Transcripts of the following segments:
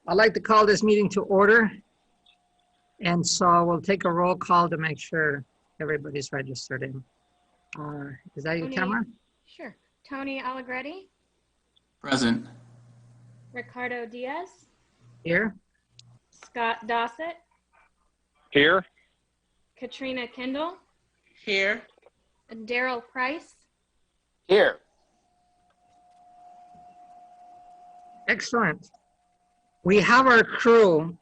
I'd like to call this meeting to order. And so we'll take a roll call to make sure everybody's registered in. Is that your camera? Sure. Tony Allegretti. Present. Ricardo Diaz. Here. Scott Dossett. Here. Katrina Kendall. Here. Daryl Price. Here. Excellent. We have our crew.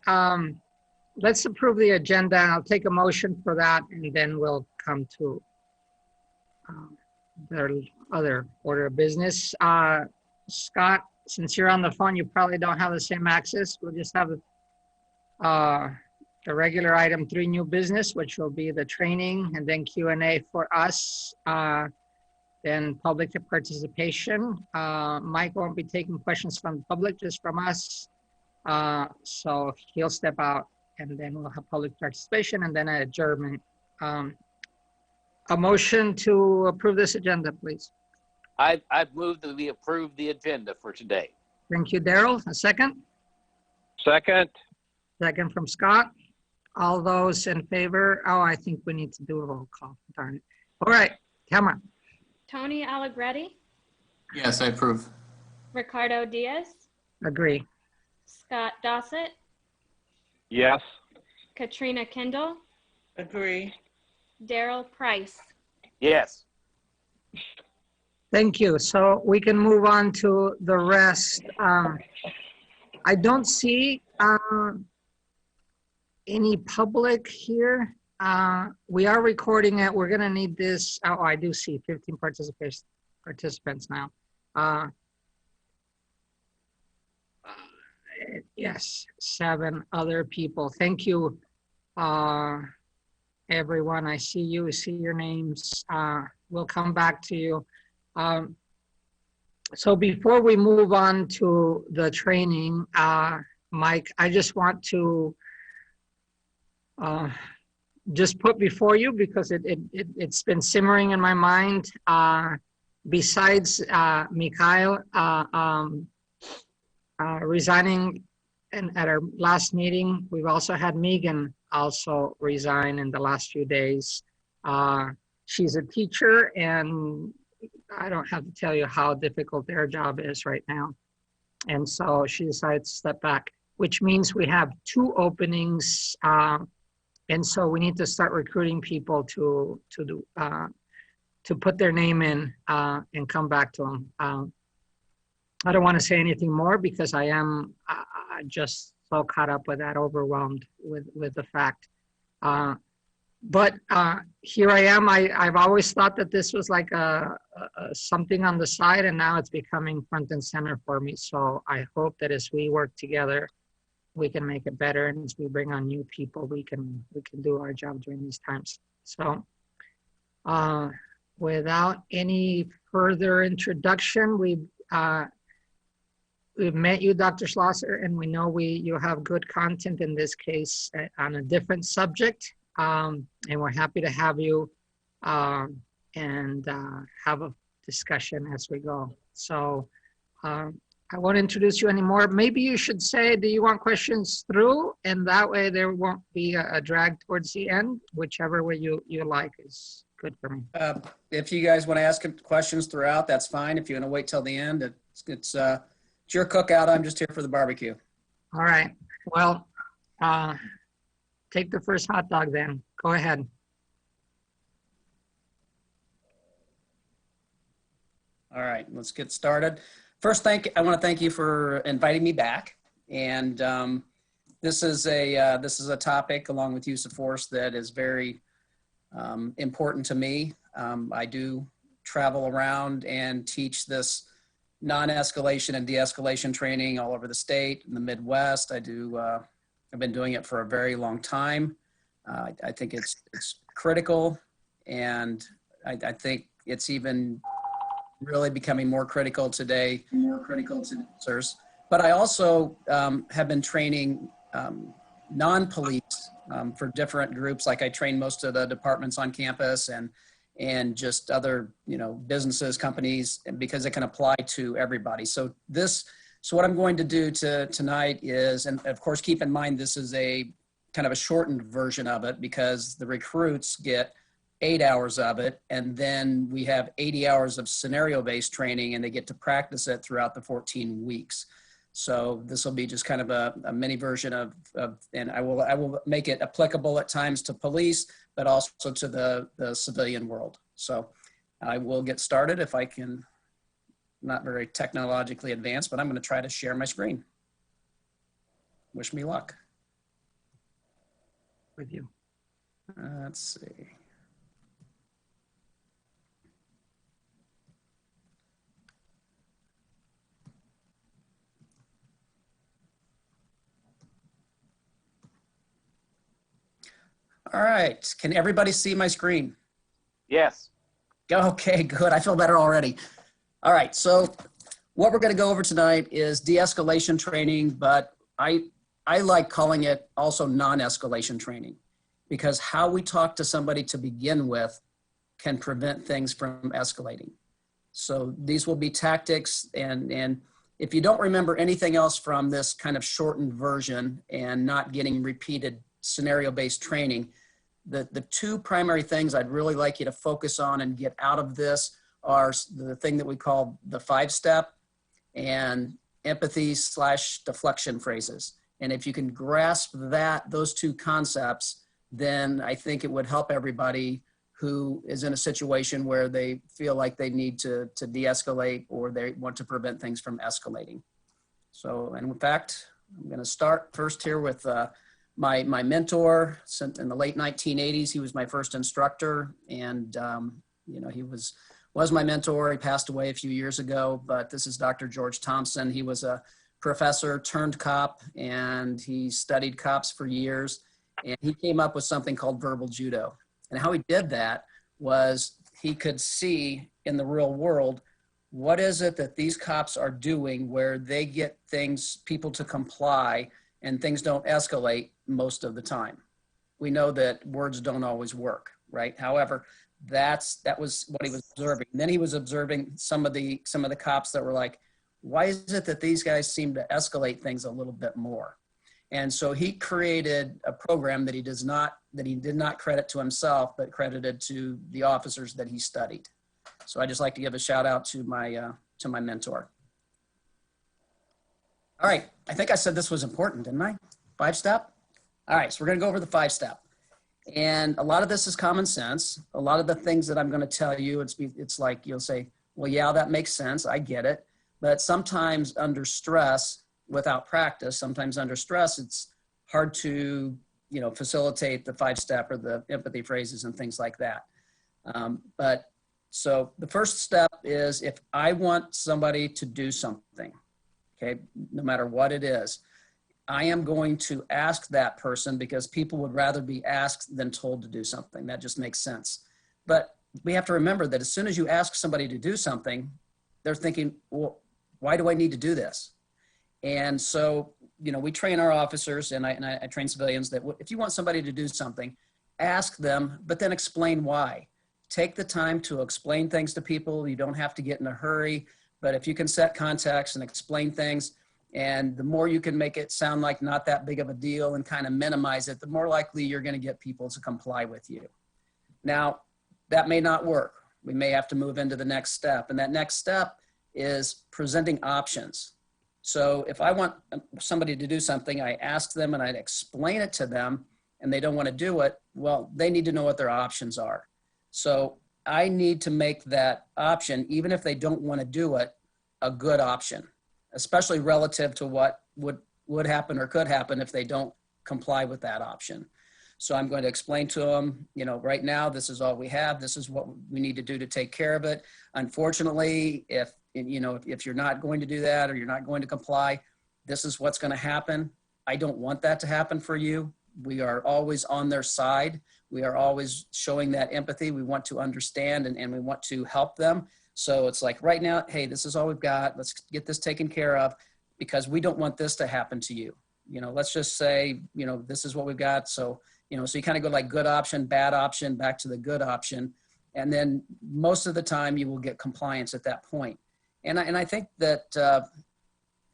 Let's approve the agenda. I'll take a motion for that, and then we'll come to the other order of business. Scott, since you're on the phone, you probably don't have the same access. We'll just have the regular item 3, new business, which will be the training, and then Q&A for us, then public participation. Mike won't be taking questions from the public, just from us. So he'll step out, and then we'll have public participation, and then an adjournment. A motion to approve this agenda, please. I've moved that we approve the agenda for today. Thank you, Daryl. A second? Second. Second from Scott. All those in favor? Oh, I think we need to do a roll call. Darn it. All right, come on. Tony Allegretti. Yes, I approve. Ricardo Diaz. Agree. Scott Dossett. Yes. Katrina Kendall. Agree. Daryl Price. Yes. Thank you. So we can move on to the rest. I don't see any public here. We are recording it. We're gonna need this. Oh, I do see 15 participants now. Yes, 7 other people. Thank you, everyone. I see you, see your names. We'll come back to you. So before we move on to the training, Mike, I just want to just put before you, because it's been simmering in my mind. Besides Mikhail resigning at our last meeting, we've also had Megan also resign in the last few days. She's a teacher, and I don't have to tell you how difficult their job is right now. And so she decided to step back, which means we have 2 openings. And so we need to start recruiting people to put their name in and come back to them. I don't want to say anything more, because I am just so caught up with that, overwhelmed with the fact. But here I am. I've always thought that this was like a something on the side, and now it's becoming front and center for me. So I hope that as we work together, we can make it better, and as we bring on new people, we can do our job during these times. So without any further introduction, we've met you, Dr. Schlosser, and we know you have good content in this case on a different subject. And we're happy to have you and have a discussion as we go. So I won't introduce you anymore. Maybe you should say, do you want questions through? And that way there won't be a drag towards the end. Whichever way you like is good for me. If you guys want to ask questions throughout, that's fine. If you want to wait till the end, it's your cookout. I'm just here for the barbecue. All right. Well, take the first hot dog then. Go ahead. All right, let's get started. First, I want to thank you for inviting me back. And this is a topic, along with use of force, that is very important to me. I do travel around and teach this non-escalation and de-escalation training all over the state, in the Midwest. I've been doing it for a very long time. I think it's critical, and I think it's even really becoming more critical today. But I also have been training non-police for different groups. Like I train most of the departments on campus and just other, businesses, companies, because it can apply to everybody. So this So what I'm going to do tonight is, and of course, keep in mind, this is a kind of a shortened version of it because the recruits get 8 hours of it. And then we have 80 hours of scenario-based training and they get to practice it throughout the 14 weeks. So this will be just kind of a mini version of and I will make it applicable at times to police, but also to the civilian world. So I will get started if I can. Not very technologically advanced, but I'm going to try to share my screen. Wish me luck. With you. Let's see. All right. Can everybody see my screen? Yes. Okay, good. I feel better already. All right. So what we're going to go over tonight is de-escalation training, but I like calling it also non-escalation training because how we talk to somebody to begin with can prevent things from escalating. So these will be tactics, and if you don't remember anything else from this kind of shortened version and not getting repeated scenario-based training, the two primary things I'd really like you to focus on and get out of this are the thing that we call the 5-step and empathy/deflection phrases. And if you can grasp those two concepts, then I think it would help everybody who is in a situation where they feel like they need to de-escalate or they want to prevent things from escalating. So, and in fact, I'm going to start first here with my mentor. In the late 1980s, he was my first instructor, and you know, he was my mentor. He passed away a few years ago, but this is Dr. George Thompson. He was a professor turned cop, and he studied cops for years, and he came up with something called verbal judo. And how he did that was he could see in the real world, what is it that these cops are doing where they get people to comply and things don't escalate most of the time. We know that words don't always work, right? However, that was what he was observing. And then he was observing some of the cops that were like, why is it that these guys seem to escalate things a little bit more? And so he created a program that he did not credit to himself, but credited to the officers that he studied. So I just like to give a shout out to my mentor. All right, I think I said this was important, didn't I? 5-step? All right, so we're gonna go over the 5-step. And a lot of this is common sense. A lot of the things that I'm gonna tell you, it's like you'll say, well, yeah, that makes sense, I get it. But sometimes under stress, without practice, sometimes under stress, it's hard to, facilitate the 5-step or the empathy phrases and things like that. But so the first step is if I want somebody to do something, okay, no matter what it is, I am going to ask that person because people would rather be asked than told to do something. That just makes sense. But we have to remember that as soon as you ask somebody to do something, they're thinking, well, why do I need to do this? And so, we train our officers and I train civilians that if you want somebody to do something, ask them, but then explain why. Take the time to explain things to people. You don't have to get in a hurry, but if you can set context and explain things, and the more you can make it sound like not that big of a deal and kind of minimize it, the more likely you're going to get people to comply with you. Now, that may not work. We may have to move into the next step. And that next step is presenting options. So if I want somebody to do something, I ask them and I explain it to them and they don't want to do it, well, they need to know what their options are. So I need to make that option, even if they don't want to do it, a good option, especially relative to what would happen or could happen if they don't comply with that option. So I'm going to explain to them, right now, this is all we have. This is what we need to do to take care of it. Unfortunately, if you're not going to do that or you're not going to comply, this is what's going to happen. I don't want that to happen for you. We are always on their side. We are always showing that empathy. We want to understand and we want to help them. So it's like right now, hey, this is all we've got. Let's get this taken care of because we don't want this to happen to you. Let's just say, this is what we've got. So, so you kind of go like good option, bad option, back to the good option. And then most of the time you will get compliance at that point. And I think that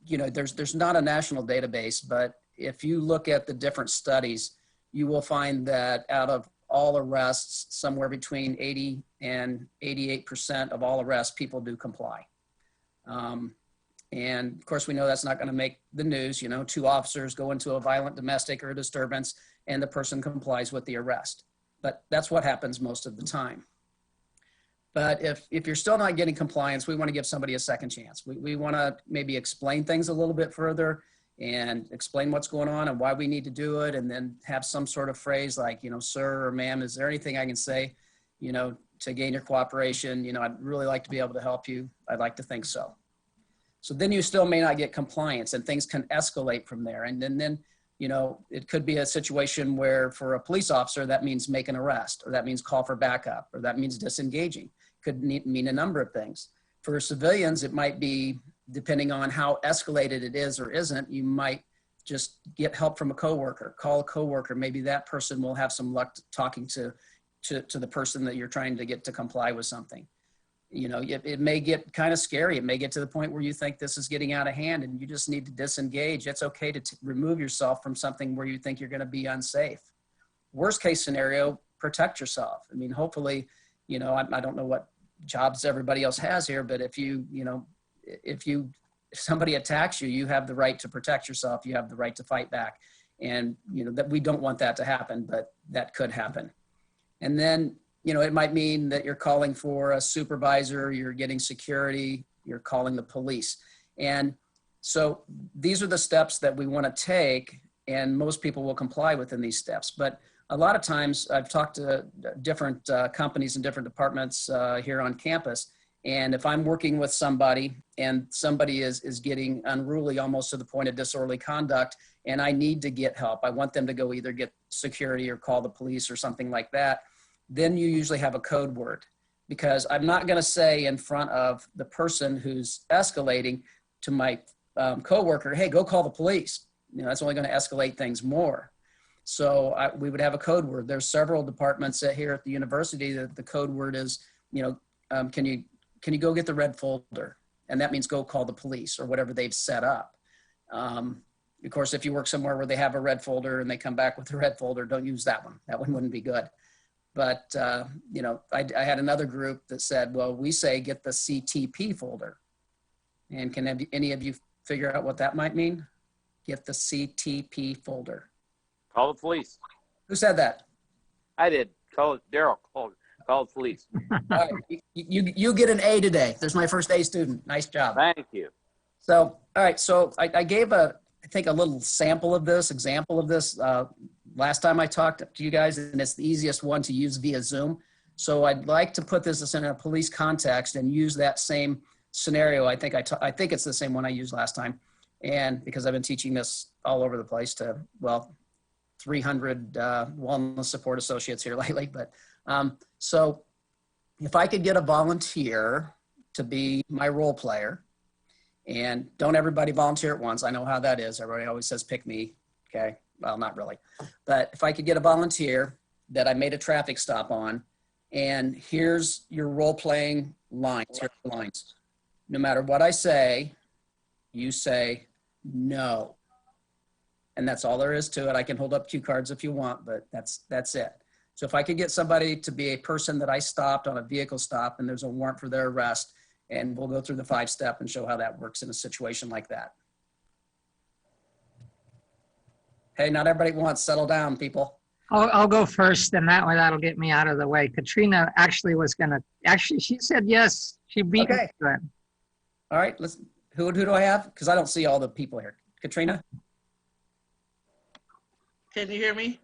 there's not a national database, but if you look at the different studies, you will find that out of all arrests, somewhere between 80 and 88% of all arrests, people do comply. And of course, we know that's not going to make the news. 2 officers go into a violent domestic or a disturbance and the person complies with the arrest. But that's what happens most of the time. But if you're still not getting compliance, we want to give somebody a second chance. We want to maybe explain things a little bit further and explain what's going on and why we need to do it. And then have some sort of phrase like, sir or ma'am, is there anything I can say, to gain your cooperation? I'd really like to be able to help you. I'd like to think so. So then you still may not get compliance and things can escalate from there. And then it could be a situation where for a police officer, that means make an arrest, or that means call for backup, or that means disengaging. Could mean a number of things. For civilians, it might be, depending on how escalated it is or isn't, you might just get help from a coworker, call a coworker. Maybe that person will have some luck talking to the person that you're trying to get to comply with something. It may get kind of scary. It may get to the point where you think this is getting out of hand and you just need to disengage. It's okay to remove yourself from something where you think you're going to be unsafe. Worst case scenario, protect yourself. I mean, hopefully, I don't know what jobs everybody else has here, but if somebody attacks you, you have the right to protect yourself. You have the right to fight back. And, that we don't want that to happen, but that could happen. And then, it might mean that you're calling for a supervisor, you're getting security, you're calling the police. And so these are the steps that we want to take, and most people will comply within these steps. But a lot of times I've talked to different companies and different departments here on campus. And if I'm working with somebody and somebody is getting unruly almost to the point of disorderly conduct, and I need to get help, I want them to go either get security or call the police or something like that, then you usually have a code word, because I'm not going to say in front of the person who's escalating to my coworker, hey, go call the police. That's only going to escalate things more. So we would have a code word. There's several departments here at the university that the code word is, can you go get the red folder? And that means go call the police or whatever they've set up. Of course, if you work somewhere where they have a red folder and they come back with the red folder, don't use that one. That one wouldn't be good. But, I had another group that said, well, we say get the CTP folder. And can any of you figure out what that might mean? Get the CTP folder. Call the police. Who said that? I did. Daryl call the police. All right, you get an A today. There's my first A student. Nice job. Thank you. So, all right. So I gave I think a little example of this last time I talked to you guys, and it's the easiest one to use via Zoom. So I'd like to put this in a police context and use that same scenario. I think it's the same one I used last time. And because I've been teaching this all over the place to, 300 wellness support associates here lately. But so if I could get a volunteer to be my role player, and don't everybody volunteer at once. I know how that is. Everybody always says, pick me. Okay. Well, not really. But if I could get a volunteer that I made a traffic stop on, and here's your role-playing lines. Here are the lines. No matter what I say, you say no. And that's all there is to it. I can hold up cue cards if you want, but that's it. So if I could get somebody to be a person that I stopped on a vehicle stop and there's a warrant for their arrest, and we'll go through the 5-step and show how that works in a situation like that. Hey, not everybody wants. Settle down, people. I'll go first, and that way that'll get me out of the way. Katrina actually she said yes. She beat me to it. All right, who do I have? Because I don't see all the people here. Katrina? Can you hear me?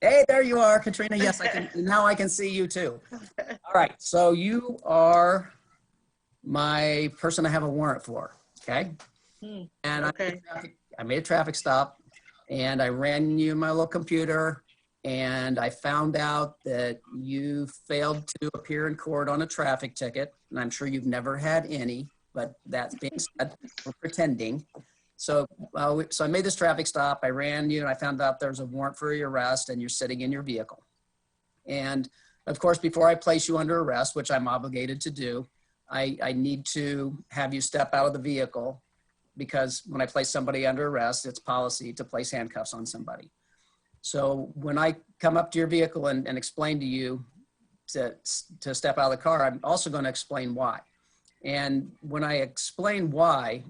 Hey, there you are, Katrina. Yes, I can. Now I can see you too. All right, so you are my person I have a warrant for, okay? And okay. I made a traffic stop, and I ran you my little computer, and I found out that you failed to appear in court on a traffic ticket, and I'm sure you've never had any, but that being said, we're pretending. So I made this traffic stop, I ran you, and I found out there's a warrant for your arrest, and you're sitting in your vehicle. And of course, before I place you under arrest, which I'm obligated to do, I need to have you step out of the vehicle because when I place somebody under arrest, it's policy to place handcuffs on somebody. So when I come up to your vehicle and explain to you to step out of the car, I'm also going to explain why. And when I explain why,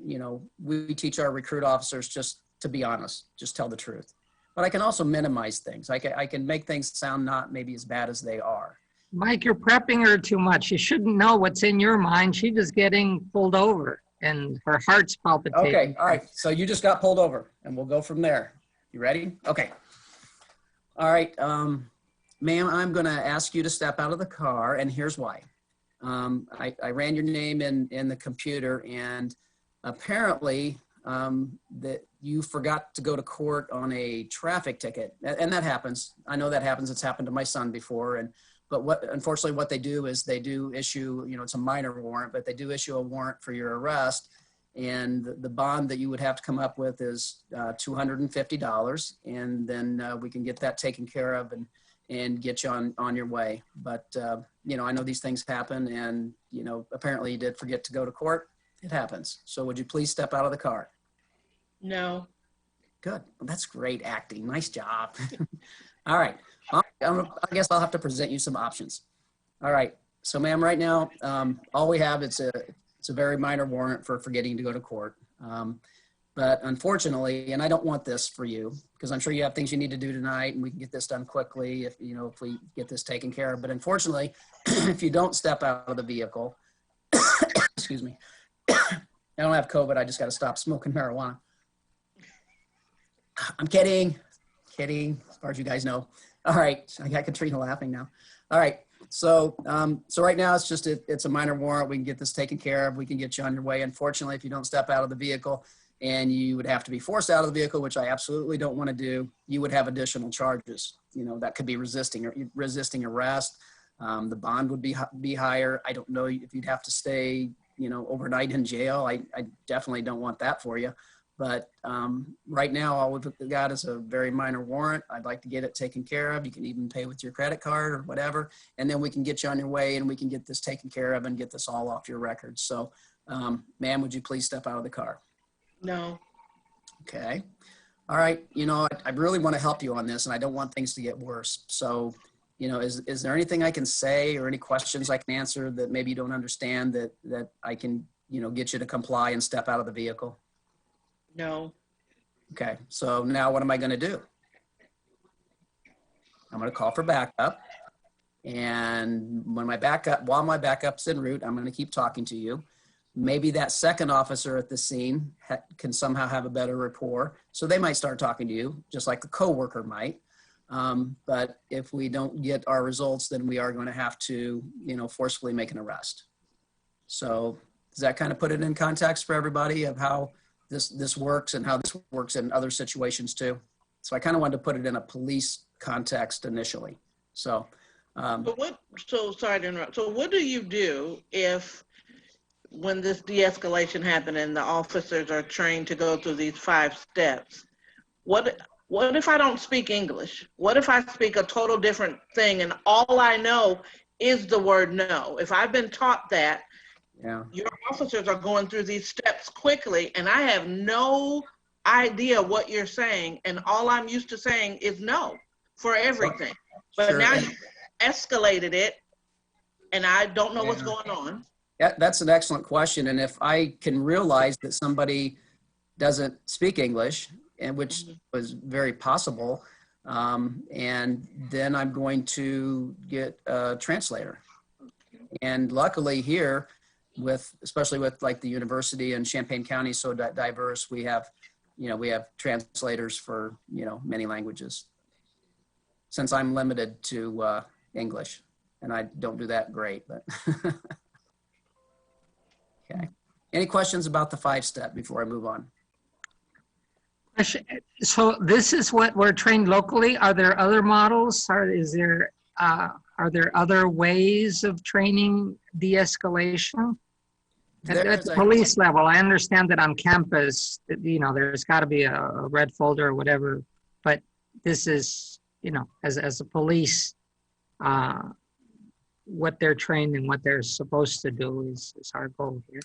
we teach our recruit officers just to be honest, just tell the truth. But I can also minimize things. I can make things sound not maybe as bad as they are. Mike, you're prepping her too much. You shouldn't know what's in your mind. She's just getting pulled over and her heart's palpitating. Okay, all right. So you just got pulled over and we'll go from there. You ready? Okay. All right, ma'am, I'm going to ask you to step out of the car, and here's why. I ran your name in the computer, and apparently that you forgot to go to court on a traffic ticket, and that happens. I know that happens. It's happened to my son before, but unfortunately what they do is they do issue, it's a minor warrant, but they do issue a warrant for your arrest. And the bond that you would have to come up with is $250, and then we can get that taken care of and get you on your way. But I know these things happen, and apparently you did forget to go to court. It happens. So would you please step out of the car? No. Good. Well, that's great acting. Nice job. All right. I guess I'll have to present you some options. All right. So, ma'am, right now, all we have it's a very minor warrant for forgetting to go to court. But unfortunately, and I don't want this for you, because I'm sure you have things you need to do tonight and we can get this done quickly if we get this taken care of. But unfortunately, if you don't step out of the vehicle, excuse me, I don't have COVID. I just got to stop smoking marijuana. I'm kidding, as far as you guys know. All right. I got Katrina laughing now. All right. So right now it's a minor warrant. We can get this taken care of. We can get you on your way. Unfortunately, if you don't step out of the vehicle and you would have to be forced out of the vehicle, which I absolutely don't want to do, you would have additional charges. That could be resisting arrest. The bond would be higher. I don't know if you'd have to stay, overnight in jail. I definitely don't want that for you. But right now, all we've got is a very minor warrant. I'd like to get it taken care of. You can even pay with your credit card or whatever, and then we can get you on your way and we can get this taken care of and get this all off your record. So, ma'am, would you please step out of the car? No. Okay. All right. I really want to help you on this, and I don't want things to get worse. So, is there anything I can say or any questions I can answer that maybe you don't understand that I can, get you to comply and step out of the vehicle? No. Okay, so now what am I going to do? I'm going to call for backup. And while my backup's en route, I'm going to keep talking to you. Maybe that second officer at the scene can somehow have a better rapport. So they might start talking to you, just like the coworker might. But if we don't get our results, then we are going to have to, forcefully make an arrest. So does that kind of put it in context for everybody of how this works and how this works in other situations too? So I kind of wanted to put it in a police context initially. So, sorry to interrupt. So what do you do when this de-escalation happened and the officers are trained to go through these 5 steps? What if I don't speak English? What if I speak a total different thing and all I know is the word no? If I've been taught that, yeah, your officers are going through these steps quickly and I have no idea what you're saying, and all I'm used to saying is no for everything. But sure. Now you've escalated it and I don't know what's going on. Yeah, that's an excellent question. And if I can realize that somebody doesn't speak English, and which was very possible, and then I'm going to get a translator. And luckily here, especially with like the university and Champaign County so diverse, we have translators for many languages. Since I'm limited to English, and I don't do that great, but okay. Any questions about the 5-step before I move on? So this is what we're trained locally. Are there other models? Are there other ways of training de-escalation? At the police level, I understand that on campus, there's got to be a red folder or whatever. But this is, as a police, what they're trained and what they're supposed to do is our goal here.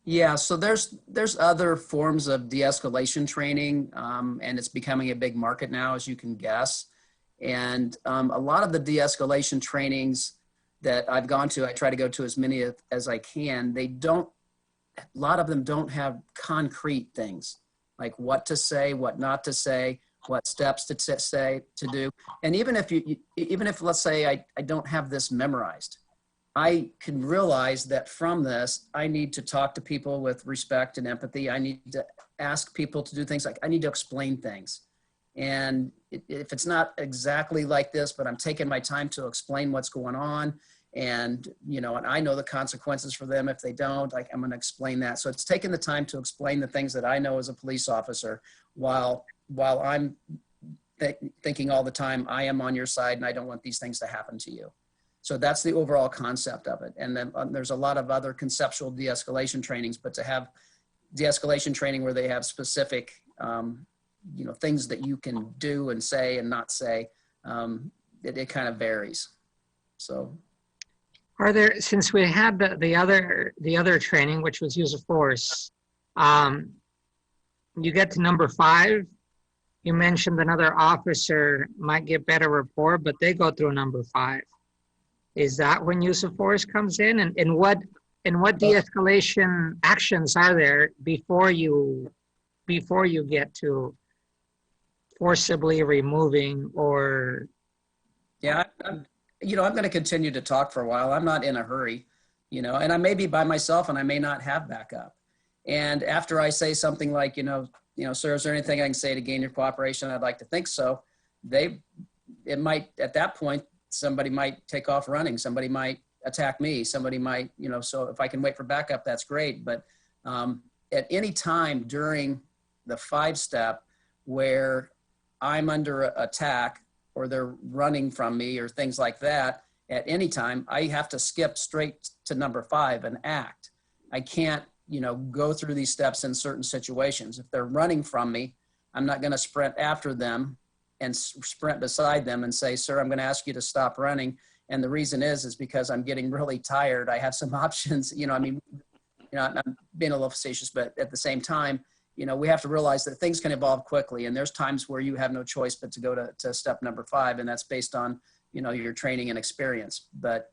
Yeah, so there's other forms of de-escalation training, and it's becoming a big market now, as you can guess. And a lot of the de-escalation trainings that I've gone to, I try to go to as many as I can. A lot of them don't have concrete things like what to say, what not to say, what steps to say, to do. And even if let's say I don't have this memorized, I can realize that from this, I need to talk to people with respect and empathy. I need to ask people to do things like I need to explain things. And if it's not exactly like this, but I'm taking my time to explain what's going on, and and I know the consequences for them if they don't, I'm going to explain that. So it's taking the time to explain the things that I know as a police officer, while I'm thinking all the time, I am on your side and I don't want these things to happen to you. So that's the overall concept of it. And then there's a lot of other conceptual de-escalation trainings, but to have de-escalation training where they have specific, things that you can do and say and not say, it kind of varies. So. Are there, since we had the other training, which was use of force, you get to number 5, you mentioned another officer might get better rapport, but they go through number 5. Is that when use of force comes in? And what de-escalation actions are there before you get to forcibly removing or? Yeah, I'm going to continue to talk for a while. I'm not in a hurry, and I may be by myself and I may not have backup. And after I say something like, sir, is there anything I can say to gain your cooperation? I'd like to think so. It might, at that point, somebody might take off running. Somebody might attack me. Somebody might, so if I can wait for backup, that's great. But at any time during the 5-step where I'm under attack or they're running from me or things like that, at any time, I have to skip straight to number 5 and act. I can't, go through these steps in certain situations. If they're running from me, I'm not going to sprint after them and sprint beside them and say, sir, I'm going to ask you to stop running. And the reason is because I'm getting really tired. I have some options, I'm being a little facetious, but at the same time, we have to realize that things can evolve quickly. And there's times where you have no choice but to go to step number 5. And that's based on, your training and experience. But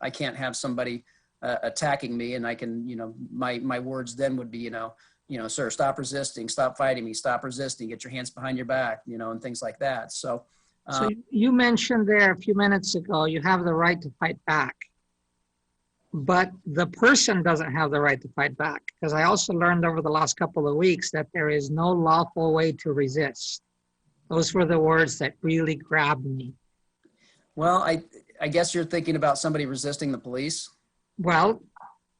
I can't have somebody attacking me and I can, my words then would be, sir, stop resisting, stop fighting me, stop resisting, get your hands behind your back, and things like that. So you mentioned there a few minutes ago, you have the right to fight back, but the person doesn't have the right to fight back. Because I also learned over the last couple of weeks that there is no lawful way to resist. Those were the words that really grabbed me. Well, I guess you're thinking about somebody resisting the police. Well,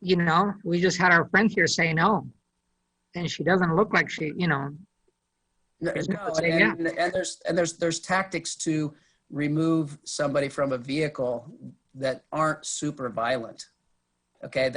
we just had our friend here say no. And she doesn't look like she, No, and there's tactics to remove somebody from a vehicle that aren't super violent. Okay,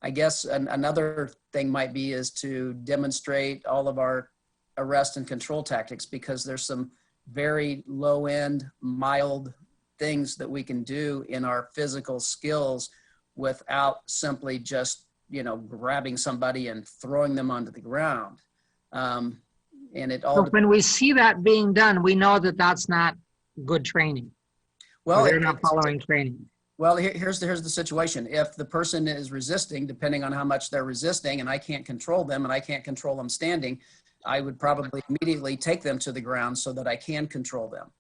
I guess another thing might be is to demonstrate all of our arrest and control tactics, because there's some very low end, mild things that we can do in our physical skills without simply just grabbing somebody and throwing them onto the ground. And it all. So when we see that being done, we know that that's not good training. Well, they're not following training. Well, here's the situation. If the person is resisting, depending on how much they're resisting, and I can't control them and I can't control them standing, I would probably immediately take them to the ground so that I can control them.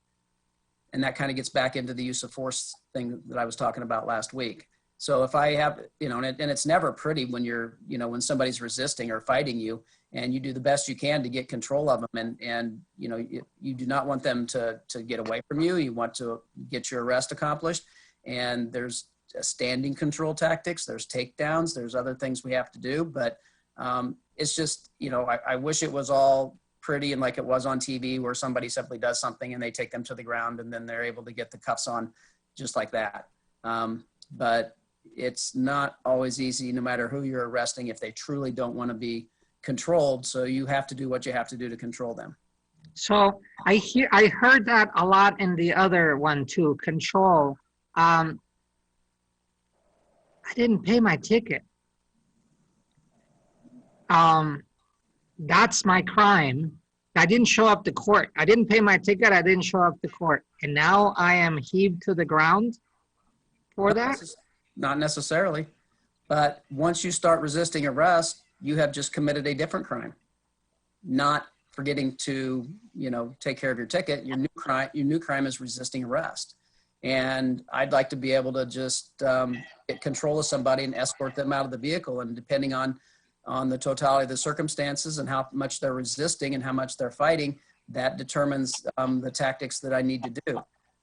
And that kind of gets back into the use of force thing that I was talking about last week. So if I have, and it's never pretty when you're, when somebody's resisting or fighting you, and you do the best you can to get control of them. And you do not want them to get away from you. You want to get your arrest accomplished. And there's standing control tactics, there's takedowns, there's other things we have to do. But it's just, I wish it was all pretty and like it was on TV, where somebody simply does something and they take them to the ground and then they're able to get the cuffs on just like that. But it's not always easy, no matter who you're arresting, if they truly don't want to be controlled. So you have to do what you have to do to control them. So I heard that a lot in the other one too, control. I didn't pay my ticket. that's my crime. I didn't show up to court. I didn't pay my ticket. I didn't show up to court. And now I am heaved to the ground for that? Not necessarily, but once you start resisting arrest, you have just committed a different crime. Not forgetting to, take care of your ticket. Your new crime is resisting arrest. And I'd like to be able to just get control of somebody and escort them out of the vehicle. And depending on the totality of the circumstances and how much they're resisting and how much they're fighting, that determines the tactics that I need to do.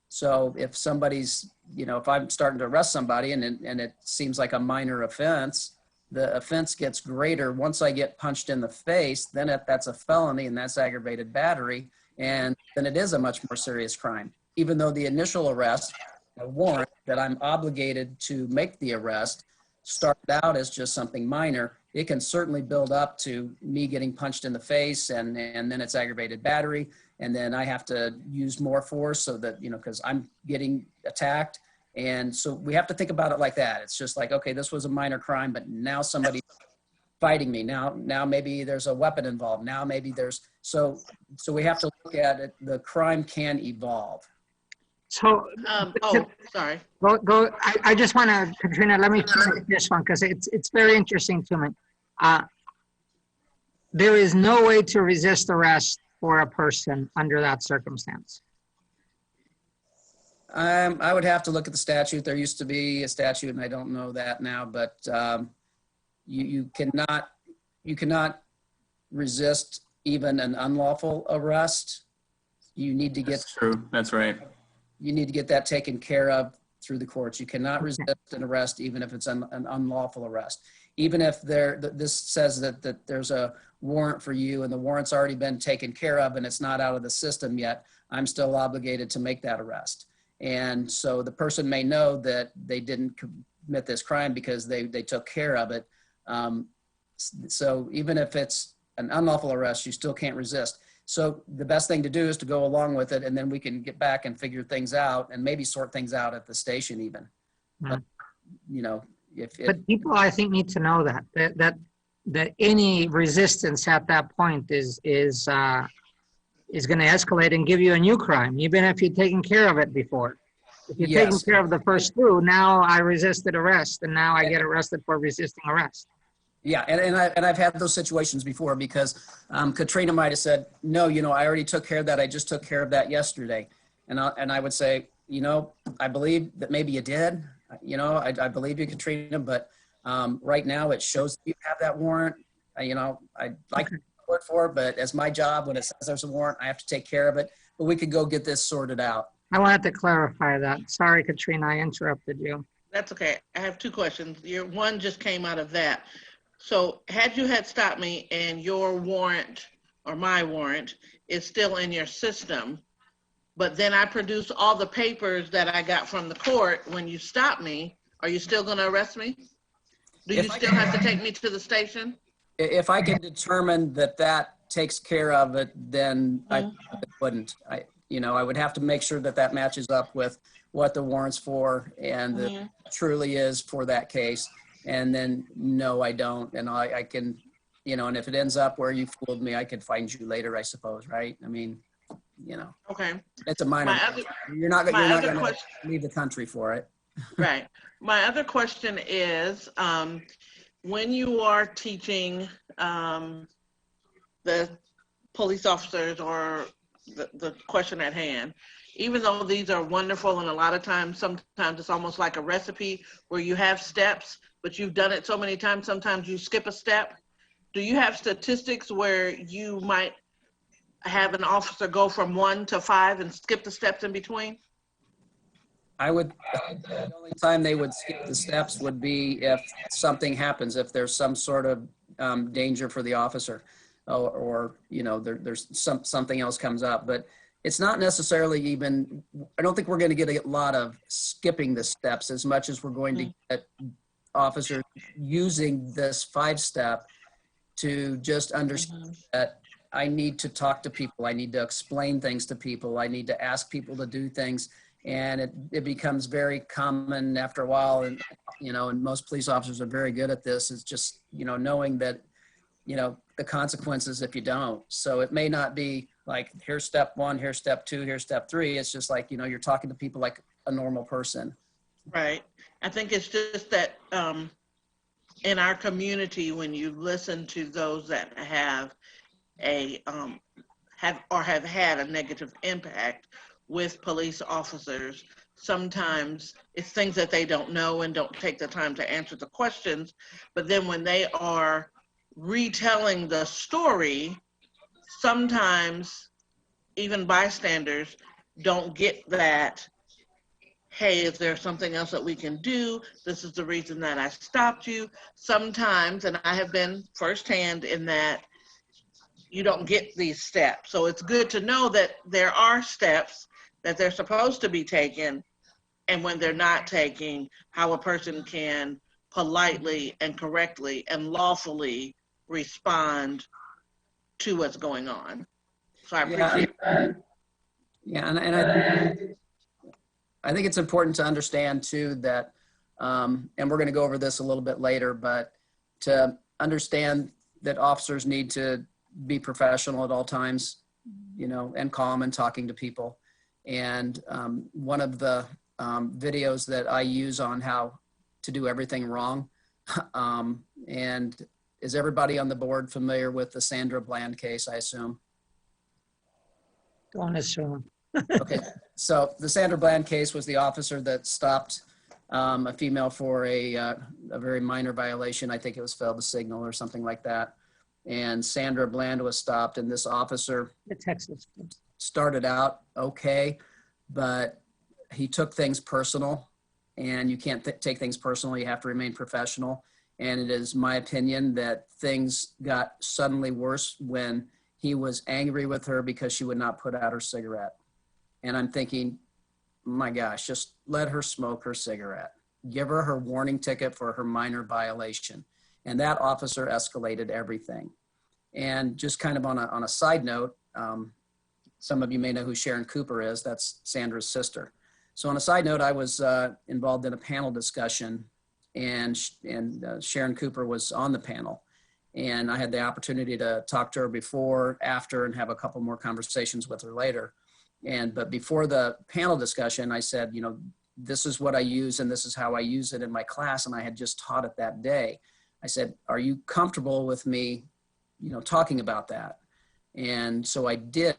So if somebody's, if I'm starting to arrest somebody and it seems like a minor offense, the offense gets greater. Once I get punched in the face, then that's a felony and that's aggravated battery. And then it is a much more serious crime. Even though the initial arrest, a warrant that I'm obligated to make the arrest, started out as just something minor, it can certainly build up to me getting punched in the face and then it's aggravated battery. And then I have to use more force so that, because I'm getting attacked. And so we have to think about it like that. It's just like, okay, this was a minor crime, but now somebody's fighting me. Now maybe there's a weapon involved. Now maybe there's, so we have to look at it. The crime can evolve. So, sorry. Go. I just want to, Katrina, let me finish this one because it's very interesting to me. There is no way to resist arrest for a person under that circumstance. I would have to look at the statute. There used to be a statute, and I don't know that now, but you cannot resist even an unlawful arrest. You need to get. That's true. That's right. You need to get that taken care of through the courts. You cannot resist an arrest, even if it's an unlawful arrest. Even if this says that there's a warrant for you and the warrant's already been taken care of and it's not out of the system yet, I'm still obligated to make that arrest. And so the person may know that they didn't commit this crime because they took care of it. So even if it's an unlawful arrest, you still can't resist. So the best thing to do is to go along with it, and then we can get back and figure things out and maybe sort things out at the station even. But, but people, I think, need to know that any resistance at that point is going to escalate and give you a new crime, even if you've taken care of it before. If you're taking care of the first two, now I resisted arrest, and now I get arrested for resisting arrest. Yeah, and I've had those situations before because Katrina might have said, no, I already took care of that. I just took care of that yesterday. And I would say, I believe that maybe you did. I believe you, Katrina, but right now it shows that you have that warrant. I'd like to work for it, but as my job, when it says there's a warrant, I have to take care of it. But we could go get this sorted out. I wanted to clarify that. Sorry, Katrina, I interrupted you. That's okay. I have two questions. Your one just came out of that. So had you had stopped me and your warrant or my warrant is still in your system, but then I produce all the papers that I got from the court when you stopped me, are you still going to arrest me? Do you still have to take me to the station? If I can determine that takes care of it, then I wouldn't. I would have to make sure that matches up with what the warrant's for and that truly is for that case. And then, no, I don't. And I can, and if it ends up where you fooled me, I could find you later, I suppose, right? I mean, Okay. it's a minor. You're not going to leave the country for it. Right. My other question is, when you are teaching the police officers or the question at hand, even though these are wonderful and a lot of times, sometimes it's almost like a recipe where you have steps, but you've done it so many times, sometimes you skip a step. Do you have statistics where you might have an officer go from 1 to 5 and skip the steps in between? The only time they would skip the steps would be if something happens, if there's some sort of danger for the officer or there's something else comes up. But it's not necessarily even, I don't think we're going to get a lot of skipping the steps as much as we're going to get officers using this 5-step to just understand that I need to talk to people. I need to explain things to people. I need to ask people to do things. And it becomes very common after a while. And, and most police officers are very good at this. It's just, knowing that the consequences if you don't. So it may not be like, here's step one, here's step two, here's step three. It's just like, you're talking to people like a normal person. Right. I think it's just that in our community, when you listen to those that have have had a negative impact with police officers, sometimes it's things that they don't know and don't take the time to answer the questions. But then when they are retelling the story, sometimes even bystanders don't get that, hey, is there something else that we can do? This is the reason that I stopped you. Sometimes, and I have been firsthand in that, you don't get these steps. So it's good to know that there are steps that they're supposed to be taken, and when they're not taking, how a person can politely and correctly and lawfully respond to what's going on. So I appreciate that. Yeah, and I think it's important to understand too that, and we're going to go over this a little bit later, but to understand that officers need to be professional at all times, and calm and talking to people. And one of the videos that I use on how to do everything wrong, and is everybody on the board familiar with the Sandra Bland case, I assume? Don't assume. Okay, so the Sandra Bland case was the officer that stopped a female for a very minor violation. I think it was failed to signal or something like that. And Sandra Bland was stopped, and this officer The Texas. started out okay, but he took things personal, and you can't take things personal. You have to remain professional. And it is my opinion that things got suddenly worse when he was angry with her because she would not put out her cigarette. And I'm thinking, my gosh, just let her smoke her cigarette. Give her her warning ticket for her minor violation. And that officer escalated everything. And just kind of on a side note, some of you may know who Sharon Cooper is. That's Sandra's sister. So on a side note, I was involved in a panel discussion, and Sharon Cooper was on the panel. And I had the opportunity to talk to her before, after, and have a couple more conversations with her later. But before the panel discussion, I said, this is what I use and this is how I use it in my class. And I had just taught it that day. I said, are you comfortable with me, talking about that? And so I did.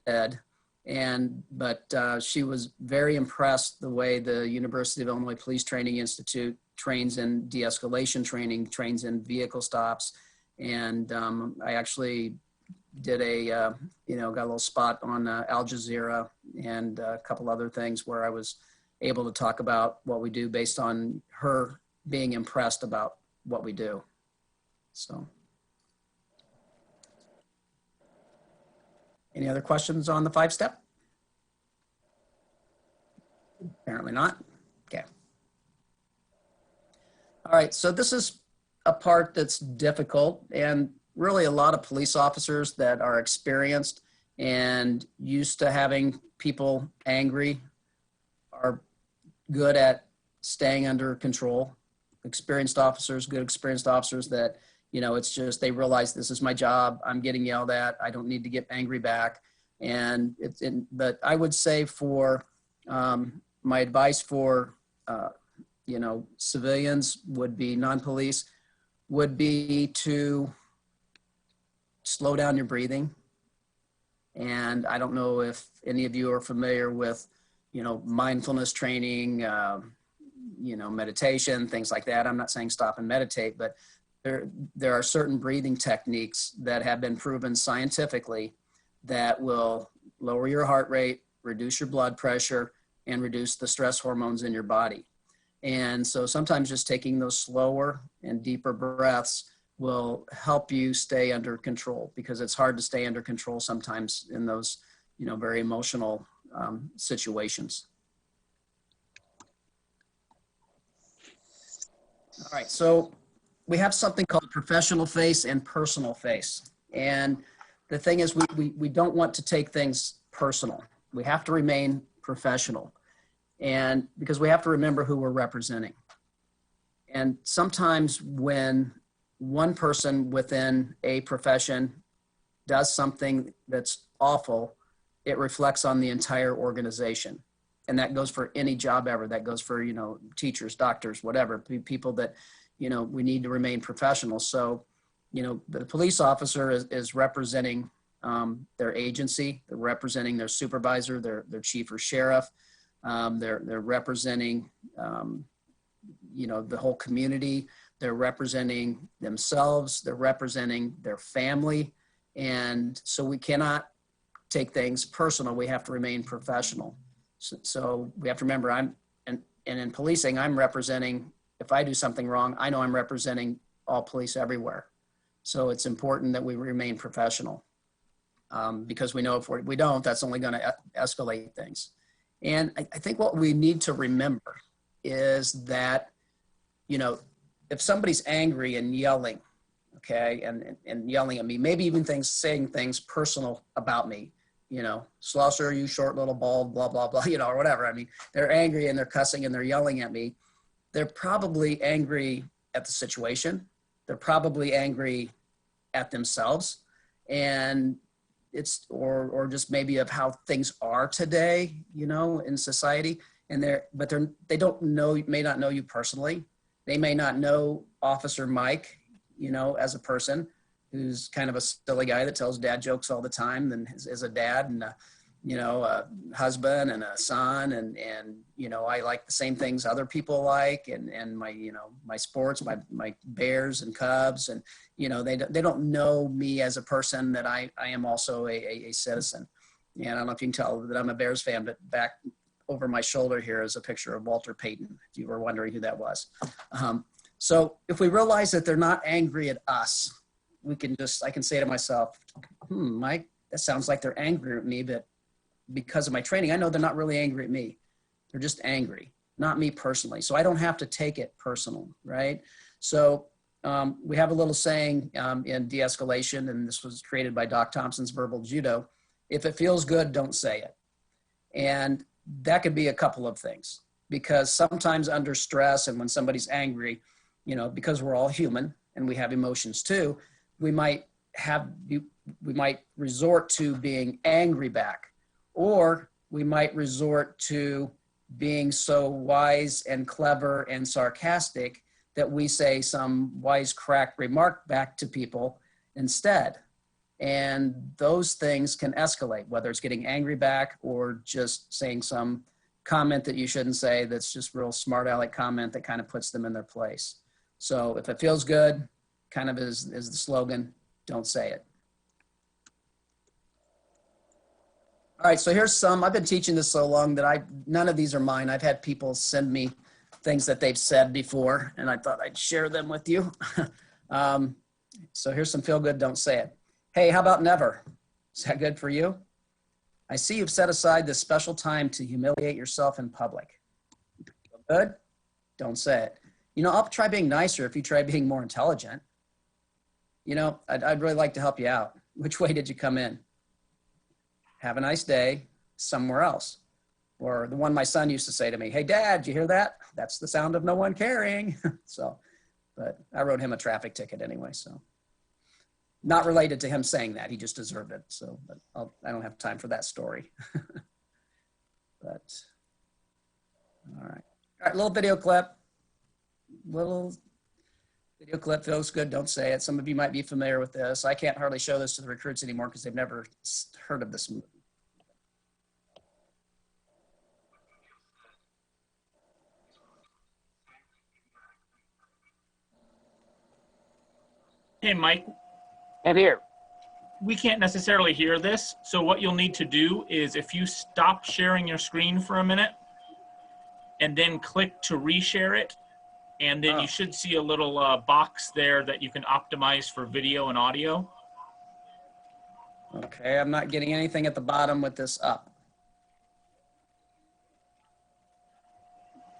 But she was very impressed the way the University of Illinois Police Training Institute trains in de-escalation training, trains in vehicle stops. And I actually did got a little spot on Al Jazeera and a couple other things where I was able to talk about what we do based on her being impressed about what we do. So, any other questions on the 5-step? Apparently not. Okay. All right, so this is a part that's difficult, and really a lot of police officers that are experienced and used to having people angry are good at staying under control. Experienced officers, good experienced officers that, it's just, they realize this is my job. I'm getting yelled at. I don't need to get angry back. But I would say for my advice for, civilians would be, non-police, would be to slow down your breathing. And I don't know if any of you are familiar with, mindfulness training, meditation, things like that. I'm not saying stop and meditate, but there are certain breathing techniques that have been proven scientifically that will lower your heart rate, reduce your blood pressure, and reduce the stress hormones in your body. And so sometimes just taking those slower and deeper breaths will help you stay under control, because it's hard to stay under control sometimes in those, very emotional situations. All right, so we have something called professional face and personal face. And the thing is, we don't want to take things personal. We have to remain professional, and because we have to remember who we're representing. And sometimes when one person within a profession does something that's awful, it reflects on the entire organization. And that goes for any job ever. That goes for, teachers, doctors, whatever, people that, we need to remain professional. So, the police officer is representing their agency, they're representing their supervisor, their chief or sheriff, they're representing, the whole community, they're representing themselves, they're representing their family. And so we cannot take things personal. We have to remain professional. So we have to remember, and in policing, I'm representing, if I do something wrong, I know I'm representing all police everywhere. So it's important that we remain professional, because we know if we don't, that's only going to escalate things. And I think what we need to remember is that, if somebody's angry and yelling, okay, and yelling at me, maybe even saying things personal about me, Schlosser, you short little bald, blah, blah, blah, or whatever. I mean, they're angry and they're cussing and they're yelling at me. They're probably angry at the situation. They're probably angry at themselves, and it's, or just maybe of how things are today, in society. And they don't know, may not know you personally. They may not know Officer Mike, as a person who's kind of a silly guy that tells dad jokes all the time, and is a dad and a husband and a son, and I like the same things other people like, and my my sports, my Bears and Cubs, and they don't know me as a person, that I am also a citizen. And I don't know if you can tell that I'm a Bears fan, but back over my shoulder here is a picture of Walter Payton, if you were wondering who that was. So if we realize that they're not angry at us, I can say to myself, Mike, that sounds like they're angry at me, but because of my training, I know they're not really angry at me. They're just angry, not me personally. So I don't have to take it personal, right? So we have a little saying in de-escalation, and this was created by Doc Thompson's Verbal Judo: if it feels good, don't say it. And that could be a couple of things, because sometimes under stress and when somebody's angry, because we're all human and we have emotions too, we might resort to being angry back, or we might resort to being so wise and clever and sarcastic that we say some wisecrack remark back to people instead. And those things can escalate, whether it's getting angry back or just saying some comment that you shouldn't say, that's just real smart aleck comment that kind of puts them in their place. So if it feels good, kind of is the slogan, don't say it. All right, so here's some. I've been teaching this so long that none of these are mine. I've had people send me things that they've said before, and I thought I'd share them with you. So here's some feel good, don't say it. Hey, how about never? Is that good for you? I see you've set aside this special time to humiliate yourself in public. Feel good? Don't say it. I'll try being nicer if you try being more intelligent. I'd really like to help you out. Which way did you come in? Have a nice day somewhere else. Or the one my son used to say to me, hey, Dad, did you hear that? That's the sound of no one caring. But I wrote him a traffic ticket anyway, so. Not related to him saying that, he just deserved it. So, but I don't have time for that story. But, all right, little video clip. Little video clip, feels good, don't say it. Some of you might be familiar with this. I can't hardly show this to the recruits anymore because they've never heard of this movie. Hey, Mike, And here, we can't necessarily hear this. So what you'll need to do is, if you stop sharing your screen for a minute and then click to reshare it, and then you should see a little box there that you can optimize for video and audio. Okay, I'm not getting anything at the bottom with this up.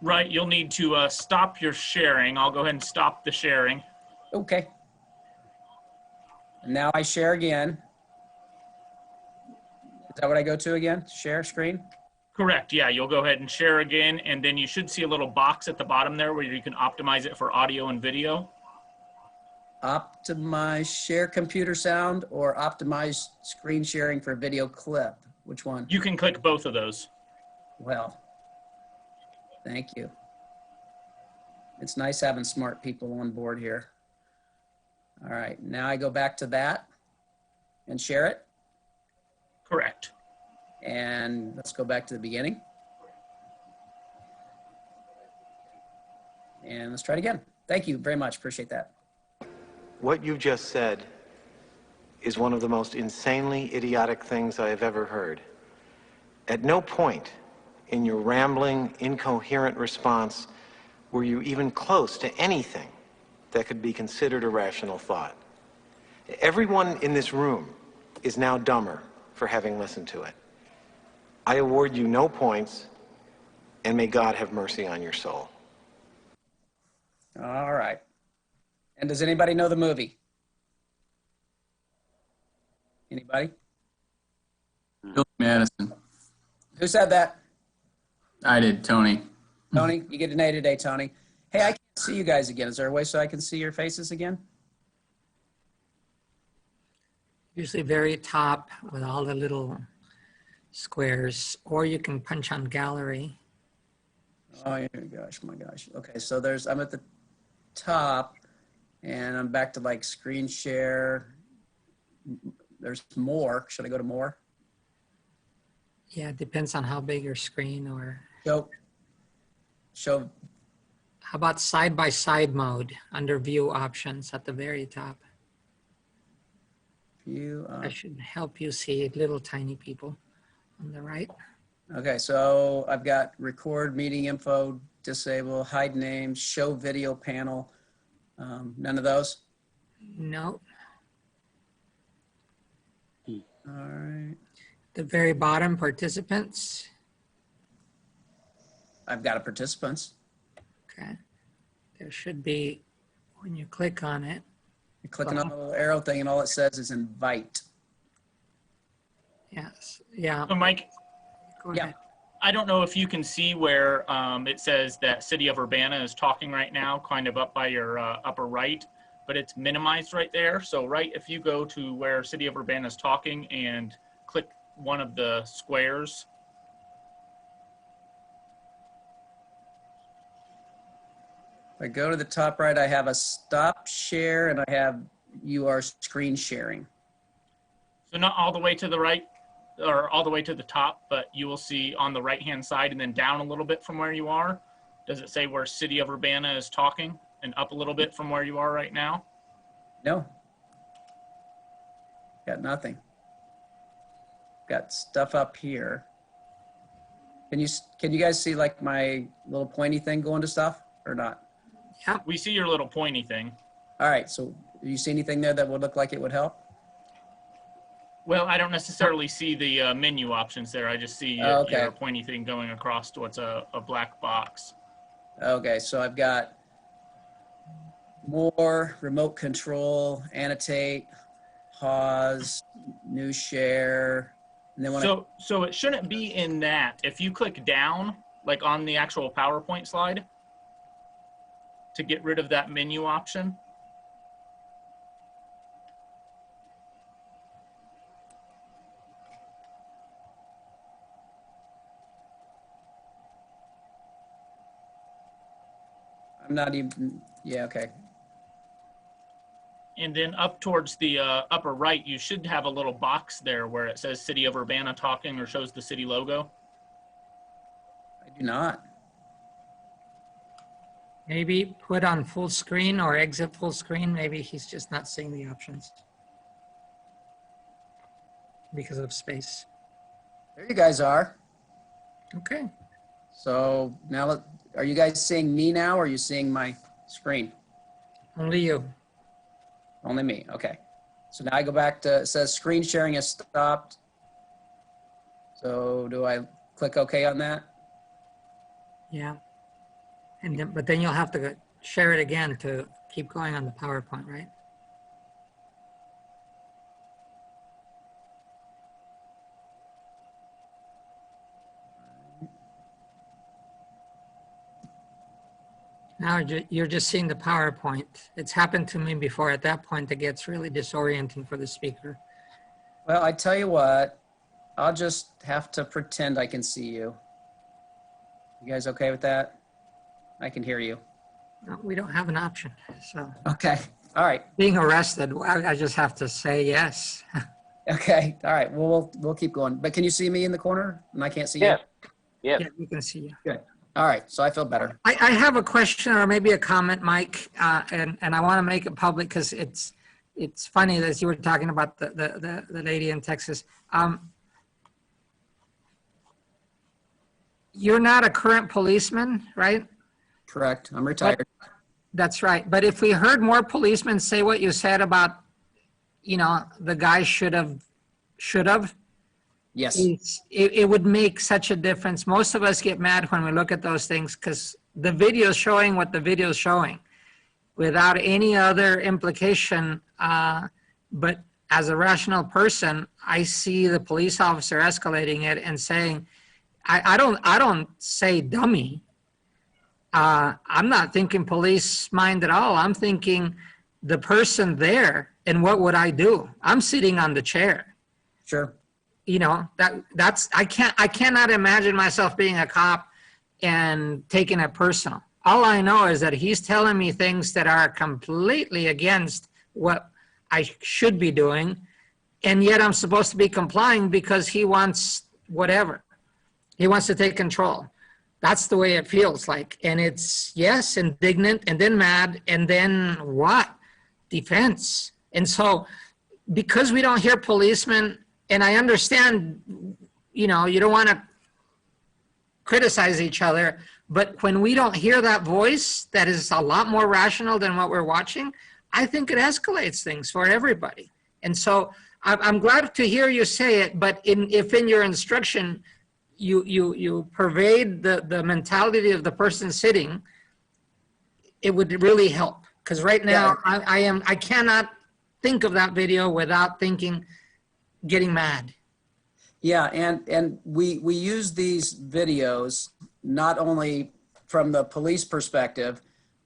Right, you'll need to stop your sharing. I'll go ahead and stop the sharing. Okay. And now I share again. Is that what I go to again? Share screen? Correct, yeah, you'll go ahead and share again, and then you should see a little box at the bottom there where you can optimize it for audio and video. optimize share computer sound or optimize screen sharing for video clip? Which one? You can click both of those. Well, thank you. It's nice having smart people on board here. All right, now I go back to that and share it. Correct. And let's go back to the beginning. And let's try it again. Thank you very much. Appreciate that. What you just said is one of the most insanely idiotic things I have ever heard. At no point in your rambling, incoherent response were you even close to anything that could be considered a rational thought. Everyone in this room is now dumber for having listened to it. I award you no points, and may God have mercy on your soul. All right. And does anybody know the movie? Anybody? Billy Madison. Who said that? I did, Tony. Tony, you get an A today, Tony. Hey, I can't see you guys again. Is there a way so I can see your faces again? Usually very top with all the little squares, or you can punch on gallery. Oh, gosh, my gosh. Okay, so I'm at the top, and I'm back to like screen share. There's more. Should I go to more? Yeah, it depends on how big your screen or. Show. How about side-by-side mode under view options at the very top? View. That should help you see little tiny people on the right. Okay, so I've got record meeting info, disable, hide names, show video panel. None of those? No. All right. The very bottom, participants. I've got a participants. Okay. There should be, when you click on it. You're clicking on the little arrow thing and all it says is invite. Yes. Yeah. So Mike, Go Yeah. ahead. I don't know if you can see where it says that City of Urbana is talking right now, kind of up by your upper right, but it's minimized right there. So if you go to where City of Urbana is talking and click one of the squares. If I go to the top right, I have a stop share and I have you are screen sharing. So not all the way to the right or all the way to the top, but you will see on the right-hand side and then down a little bit from where you are. Does it say where City of Urbana is talking and up a little bit from where you are right now? No. Got nothing. Got stuff up here. Can you guys see like my little pointy thing going to stuff or not? We see your little pointy thing. All right, so do you see anything there that would look like it would help? Well, I don't necessarily see the menu options there. I just see your pointy thing going across to what's a black box. Okay, so I've got more, remote control, annotate, pause, new share, and then So it shouldn't be in that. If you click down, like on the actual PowerPoint slide, to get rid of that menu option. I'm not even, yeah, okay. And then up towards the upper right, you should have a little box there where it says City of Urbana talking or shows the city logo. I do not. Maybe put on full screen or exit full screen. Maybe he's just not seeing the options because of space. There you guys are. Okay. So now, are you guys seeing me now or are you seeing my screen? Only you. Only me, okay. So now I go back to, it says screen sharing has stopped. So do I click OK on that? Yeah. And then, but then you'll have to share it again to keep going on the PowerPoint, right? Now you're just seeing the PowerPoint. It's happened to me before. At that point, it gets really disorienting for the speaker. Well, I tell you what, I'll just have to pretend I can see you. You guys okay with that? I can hear you. No, we don't have an option. So Okay. All right. being arrested, I just have to say yes. Okay. All right. Well, we'll keep going. But can you see me in the corner? And I can't see Yes. you? Yes. Yeah, we can see you. Good. All right. So I feel better. I have a question or maybe a comment, Mike, and I want to make it public because it's funny that you were talking about the lady in Texas. You're not a current policeman, right? Correct. I'm retired. That's right. But if we heard more policemen say what you said about, the guy should have, Yes. it would make such a difference. Most of us get mad when we look at those things because the video is showing what the video is showing without any other implication. But as a rational person, I see the police officer escalating it and saying, I don't say dummy. I'm not thinking police mind at all. I'm thinking the person there and what would I do? I'm sitting on the chair. Sure. I cannot imagine myself being a cop and taking it personal. All I know is that he's telling me things that are completely against what I should be doing. And yet I'm supposed to be complying because he wants whatever. He wants to take control. That's the way it feels like. And it's, yes, indignant and then mad and then what? Defense. And so because we don't hear policemen, and I understand, you don't want to criticize each other, but when we don't hear that voice that is a lot more rational than what we're watching, I think it escalates things for everybody. And so I'm glad to hear you say it, but if in your instruction, you pervade the mentality of the person sitting, it would really help. Because right now, yeah. I cannot think of that video without getting mad. Yeah, and we use these videos not only from the police perspective,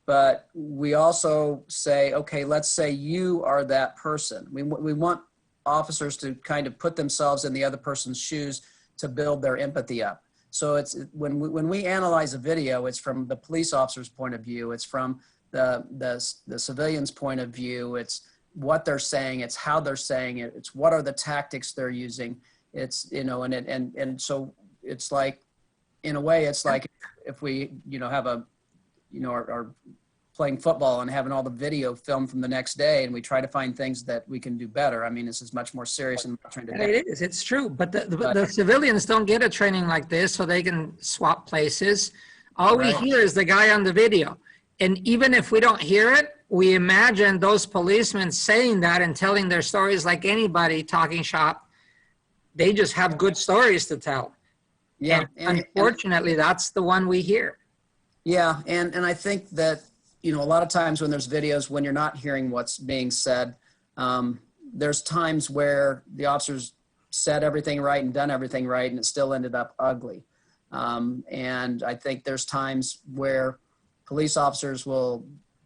but we also say, okay, let's say you are that person. We want officers to kind of put themselves in the other person's shoes to build their empathy up. So it's when we analyze a video, it's from the police officer's point of view, it's from the civilian's point of view, it's what they're saying, it's how they're saying it, it's what are the tactics they're using. It's, and so it's like, in a way, it's like if we, have are playing football and having all the video filmed from the next day and we try to find things that we can do better. I mean, this is much more serious than trying to. It is, it's true. But the civilians don't get a training like this so they can swap places. All we hear is the guy on the video. And even if we don't hear it, we imagine those policemen saying that and telling their stories like anybody talking shop. They just have good stories to tell. Yeah. And unfortunately, that's the one we hear. Yeah. And I think that, a lot of times when there's videos, when you're not hearing what's being said, there's times where the officers said everything right and done everything right, and it still ended up ugly. And I think there's times where police officers will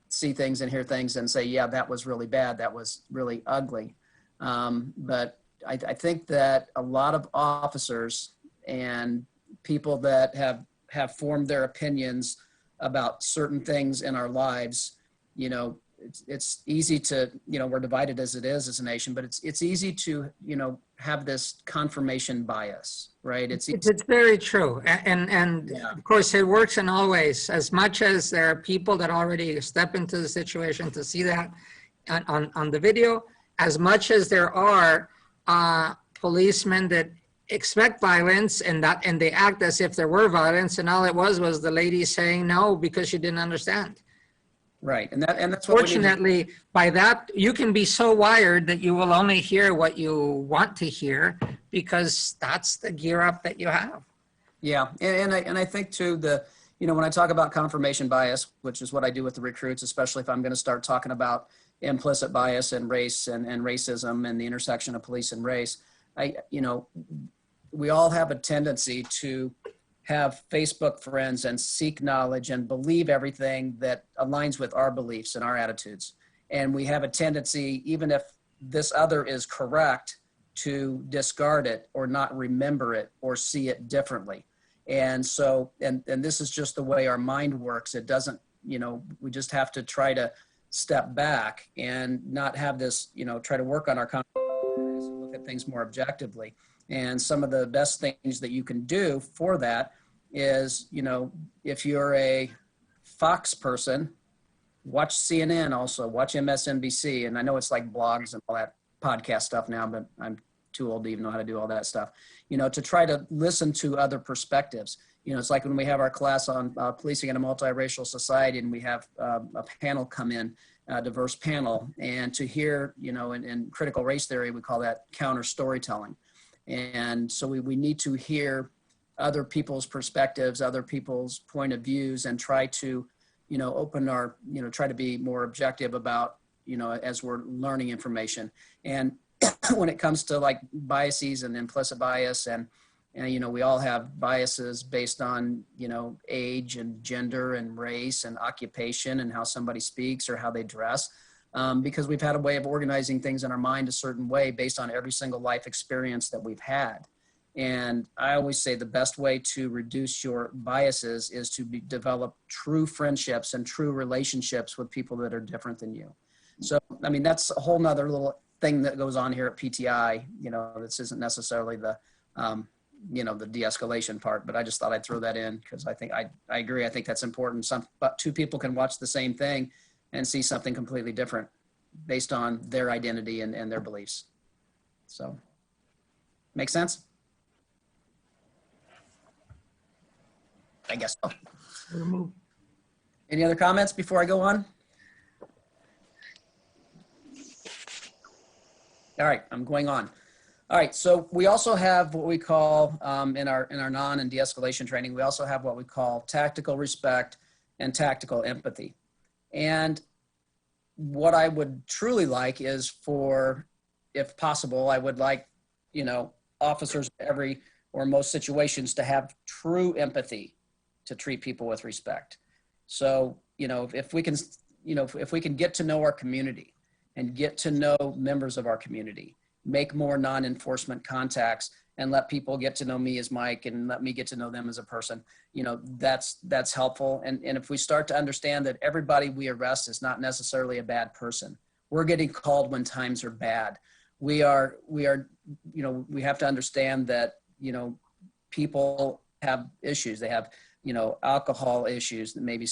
see things and hear things and say, yeah, that was really bad. That was really ugly. But I think that a lot of officers and people that have formed their opinions about certain things in our lives, it's easy to, we're divided as it is as a nation, but it's easy to, have this confirmation bias, right? It's very true. And yeah. Of course it works in all ways. As much as there are people that already step into the situation to see that on the video, as much as there are policemen that expect violence and they act as if there were violence, and all it was the lady saying no because she didn't understand. Right, and that's what. Fortunately, by that you can be so wired that you will only hear what you want to hear because that's the gear up that you have. Yeah, and I think too when I talk about confirmation bias, which is what I do with the recruits, especially if I'm going to start talking about implicit bias and race and racism and the intersection of police and race, we all have a tendency to have Facebook friends and seek knowledge and believe everything that aligns with our beliefs and our attitudes. And we have a tendency, even if this other is correct, to discard it or not remember it or see it differently. And so, and this is just the way our mind works. It doesn't, we just have to try to step back and not have this, try to work on our consciousness and look at things more objectively. And some of the best things that you can do for that is, if you're a Fox person, watch CNN also, watch MSNBC. And I know it's like blogs and all that podcast stuff now, but I'm too old to even know how to do all that stuff, to try to listen to other perspectives. It's like when we have our class on policing in a multiracial society and we have a panel come in, a diverse panel, and to hear, in critical race theory, we call that counter storytelling. And so we need to hear other people's perspectives, other people's point of views, and try to, open our, try to be more objective about, as we're learning information. And when it comes to like biases and implicit bias and we all have biases based on, age and gender and race and occupation and how somebody speaks or how they dress. Because we've had a way of organizing things in our mind a certain way based on every single life experience that we've had. And I always say the best way to reduce your biases is to develop true friendships and true relationships with people that are different than you. So, I mean, that's a whole nother little thing that goes on here at PTI. This isn't necessarily the, the de-escalation part, but I just thought I'd throw that in because I think I agree. I think that's important. But two people can watch the same thing and see something completely different based on their identity and their beliefs. So, make sense? I guess so. Any other comments before I go on? All right, I'm going on. All right, so we also have what we call in our non and de-escalation training, we also have what we call tactical respect and tactical empathy. And what I would truly like is for, if possible, I would like, officers in every or most situations to have true empathy to treat people with respect. So, if we can, if we can get to know our community and get to know members of our community, make more non-enforcement contacts and let people get to know me as Mike and let me get to know them as a person, that's helpful. And if we start to understand that everybody we arrest is not necessarily a bad person, we're getting called when times are bad. We have to understand that, people have issues. They have, alcohol issues, maybe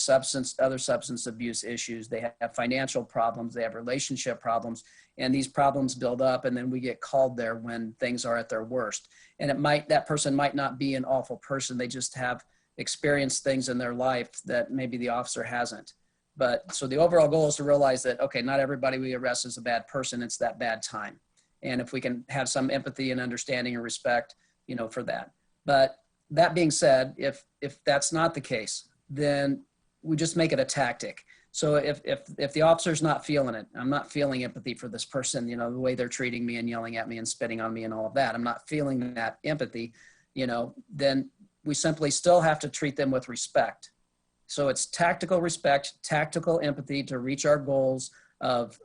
other substance abuse issues. They have financial problems. They have relationship problems, and these problems build up. And then we get called there when things are at their worst. And that person might not be an awful person. They just have experienced things in their life that maybe the officer hasn't. But so the overall goal is to realize that, okay, not everybody we arrest is a bad person. It's that bad time. And if we can have some empathy and understanding and respect, for that. But that being said, if that's not the case, then we just make it a tactic. So if the officer's not feeling it, I'm not feeling empathy for this person, the way they're treating me and yelling at me and spitting on me and all of that, I'm not feeling that empathy, then we simply still have to treat them with respect. So it's tactical respect, tactical empathy to reach our goals of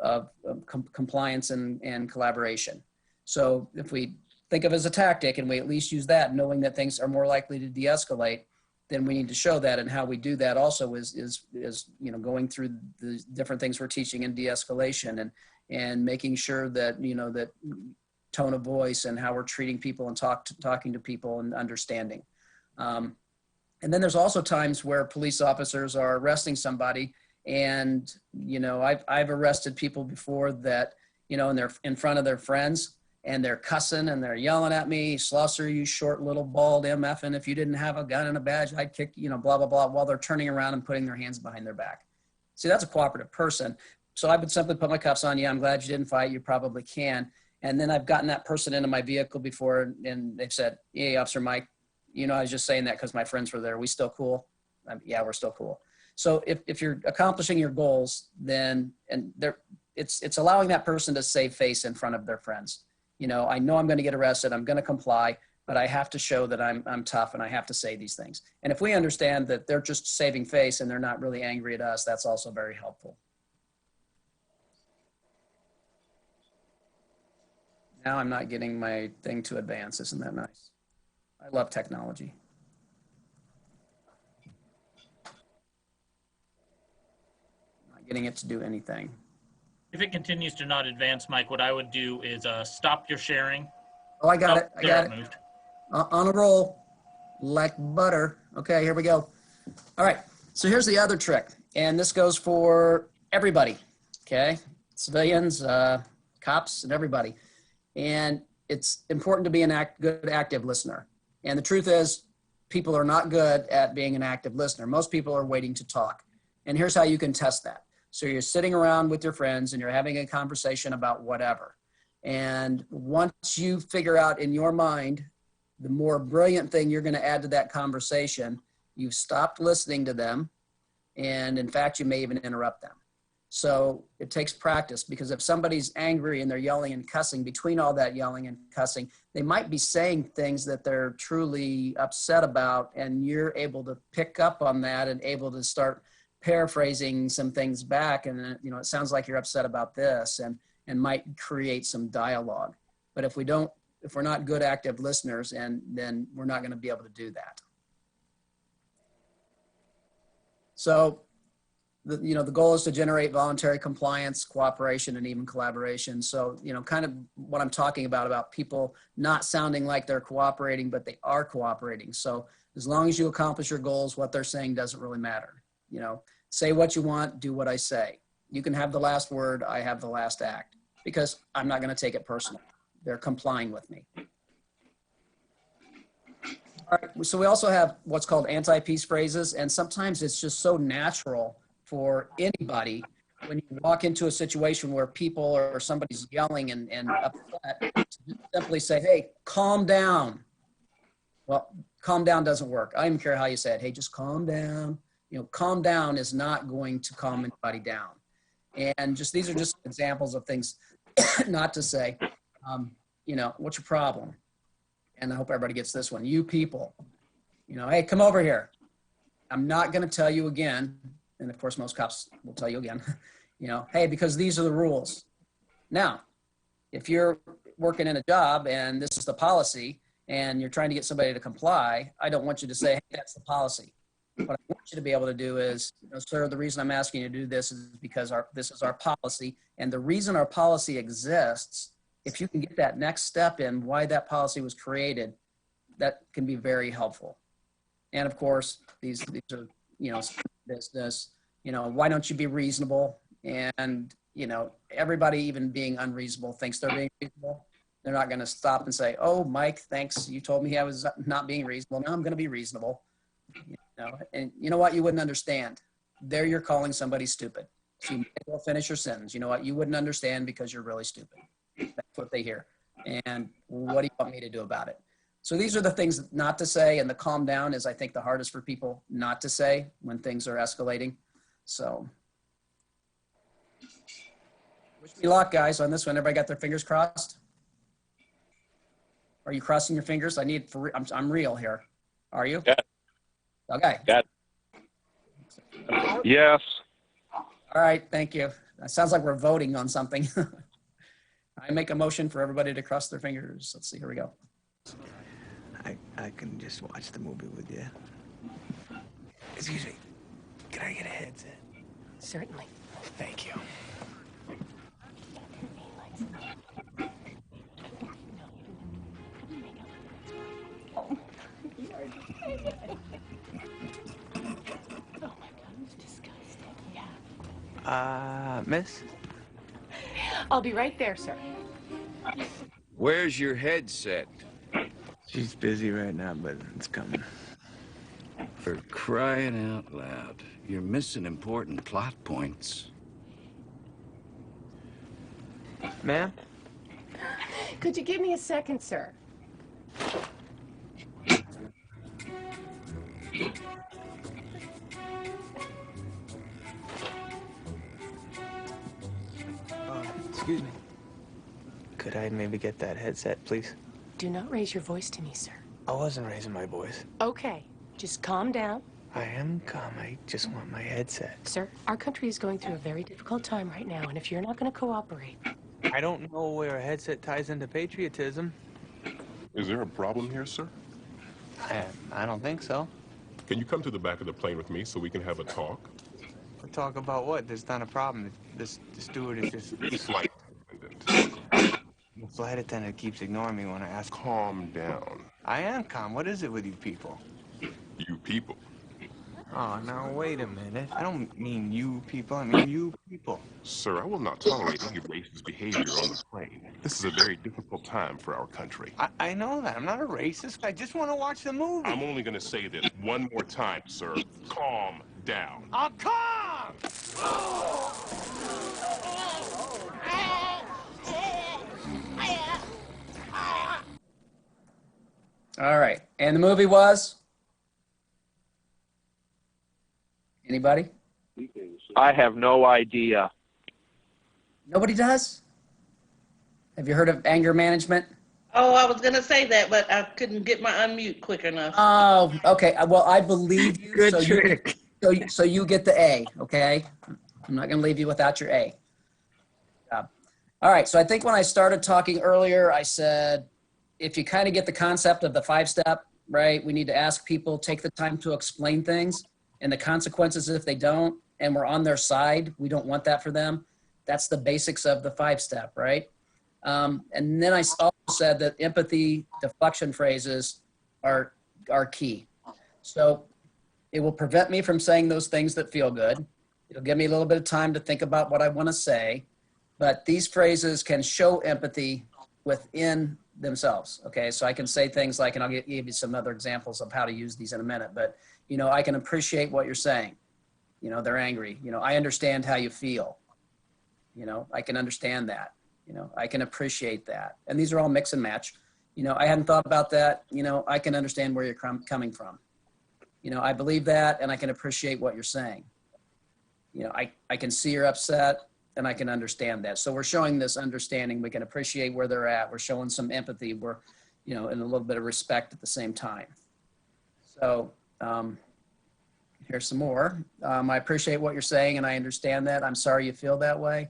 compliance and collaboration. So if we think of it as a tactic and we at least use that, knowing that things are more likely to de-escalate, then we need to show that. And how we do that also is going through the different things we're teaching in de-escalation and making sure that, that tone of voice and how we're treating people and talking to people and understanding. And then there's also times where police officers are arresting somebody and, I've arrested people before that, and they're in front of their friends and they're cussing and they're yelling at me, Schlosser, you short little bald MF, and if you didn't have a gun and a badge, I'd kick, blah, blah, blah, while they're turning around and putting their hands behind their back. See, that's a cooperative person. So I would simply put my cuffs on. Yeah, I'm glad you didn't fight. You probably can. And then I've gotten that person into my vehicle before and they've said, yeah, Officer Mike, I was just saying that because my friends were there. Are we still cool? Yeah, we're still cool. So if you're accomplishing your goals, then, it's allowing that person to save face in front of their friends. I know I'm going to get arrested. I'm going to comply. but I have to show that I'm tough and I have to say these things. And if we understand that they're just saving face and they're not really angry at us, that's also very helpful. Now I'm not getting my thing to advance. Isn't that nice? I love technology. Not getting it to do anything. If it continues to not advance, Mike, what I would do is stop your sharing. Oh, I got it. I there got it it. moved. On a roll, like butter. Okay, here we go. All right, so here's the other trick, and this goes for everybody, okay? Civilians, cops, and everybody. And it's important to be a good active listener. And the truth is, people are not good at being an active listener. Most people are waiting to talk. And here's how you can test that. So you're sitting around with your friends and you're having a conversation about whatever. And once you figure out in your mind the more brilliant thing you're going to add to that conversation, you've stopped listening to them. And in fact, you may even interrupt them. So it takes practice, because if somebody's angry and they're yelling and cussing, between all that yelling and cussing, they might be saying things that they're truly upset about, and you're able to pick up on that and able to start paraphrasing some things back. And it sounds like you're upset about this, and might create some dialogue. But if we're not good active listeners, and then we're not going to be able to do that. So the goal is to generate voluntary compliance, cooperation, and even collaboration. So, kind of what I'm talking about people not sounding like they're cooperating, but they are cooperating. So as long as you accomplish your goals, what they're saying doesn't really matter. Say what you want, do what I say. You can have the last word, I have the last act, because I'm not going to take it personal. They're complying with me. All right, so we also have what's called anti-peace phrases, and sometimes it's just so natural for anybody when you walk into a situation where people or somebody's yelling and upset, to simply say, hey, calm down. Well, calm down doesn't work. I don't even care how you say it. Hey, just calm down. Calm down is not going to calm anybody down. And these are just examples of things not to say. What's your problem? And I hope everybody gets this one. You people, hey, come over here. I'm not going to tell you again. And of course, most cops will tell you again, hey, because these are the rules. Now, if you're working in a job and this is the policy and you're trying to get somebody to comply, I don't want you to say, hey, that's the policy. What I want you to be able to do is, sir, the reason I'm asking you to do this is because this is our policy. And the reason our policy exists, if you can get that next step in why that policy was created, that can be very helpful. And of course, these are, business, why don't you be reasonable? And, everybody even being unreasonable thinks they're being reasonable. They're not going to stop and say, oh, Mike, thanks. You told me I was not being reasonable. Now I'm going to be reasonable. And you know what? You wouldn't understand. There you're calling somebody stupid. So you may as well finish your sentence. You know what? You wouldn't understand because you're really stupid. That's what they hear. And what do you want me to do about it? So these are the things not to say, and the calm down is, I think, the hardest for people not to say when things are escalating. So wish me luck, guys, on this one. Everybody got their fingers crossed? Are you crossing your fingers? I'm real here. Are you? Yeah. Okay. Got Yes. All right, thank you. That sounds like we're voting on something. I make a motion for everybody to cross their fingers. Let's see, here we go. I can just watch the movie with you. Excuse me. Can I get a headset? Certainly. Thank you. Miss? I'll be right there, sir. Where's your headset? She's busy right now, but it's coming. For crying out loud, you're missing important plot points. Ma'am? Could you give me a second, sir? Excuse me. Could I maybe get that headset, please? Do not raise your voice to me, sir. I wasn't raising my voice. Okay, just calm down. I am calm. I just want my headset. Sir, our country is going through a very difficult time right now, and if you're not going to cooperate... I don't know where a headset ties into patriotism. Is there a problem here, sir? I don't think so. Can you come to the back of the plane with me so we can have a talk? We'll talk about what? There's not a problem. The steward is just... The flight attendant. The flight attendant keeps ignoring me when I ask. Calm down. I am calm. What is it with you people? You people. Oh, now wait a minute. I don't mean you people. I mean you people. Sir, I will not tolerate any racist behavior on the plane. This is a very difficult time for our country. I know that. I'm not a racist. I just want to watch the movie. I'm only going to say this one more time, sir. Calm down. I'm calm! All right. And the movie was? Anybody? I have no idea. Nobody does? Have you heard of anger management? Oh, I was gonna say that, but I couldn't get my unmute quick enough. Oh, okay. Well, I believe you. Good so trick. So you get the A, okay? I'm not going to leave you without your A. All right. So I think when I started talking earlier, I said, if you kind of get the concept of the 5-step, right, we need to ask people, take the time to explain things and the consequences if they don't, and we're on their side. We don't want that for them. That's the basics of the 5-step, right? And then I also said that empathy deflection phrases are key. So it will prevent me from saying those things that feel good. It'll give me a little bit of time to think about what I want to say. But these phrases can show empathy within themselves. Okay, so I can say things like, and I'll give you some other examples of how to use these in a minute, but, you know, I can appreciate what you're saying. You know, they're angry. You know, I understand how you feel. You know, I can understand that. You know, I can appreciate that. And these are all mix and match. You know, I hadn't thought about that. You know, I can understand where you're coming from. You know, I believe that, and I can appreciate what you're saying. You know, I can see you're upset, and I can understand that. So we're showing this understanding. We can appreciate where they're at. We're showing some empathy. We're, you know, and a little bit of respect at the same time. So here's some more. I appreciate what you're saying, and I understand that. I'm sorry you feel that way.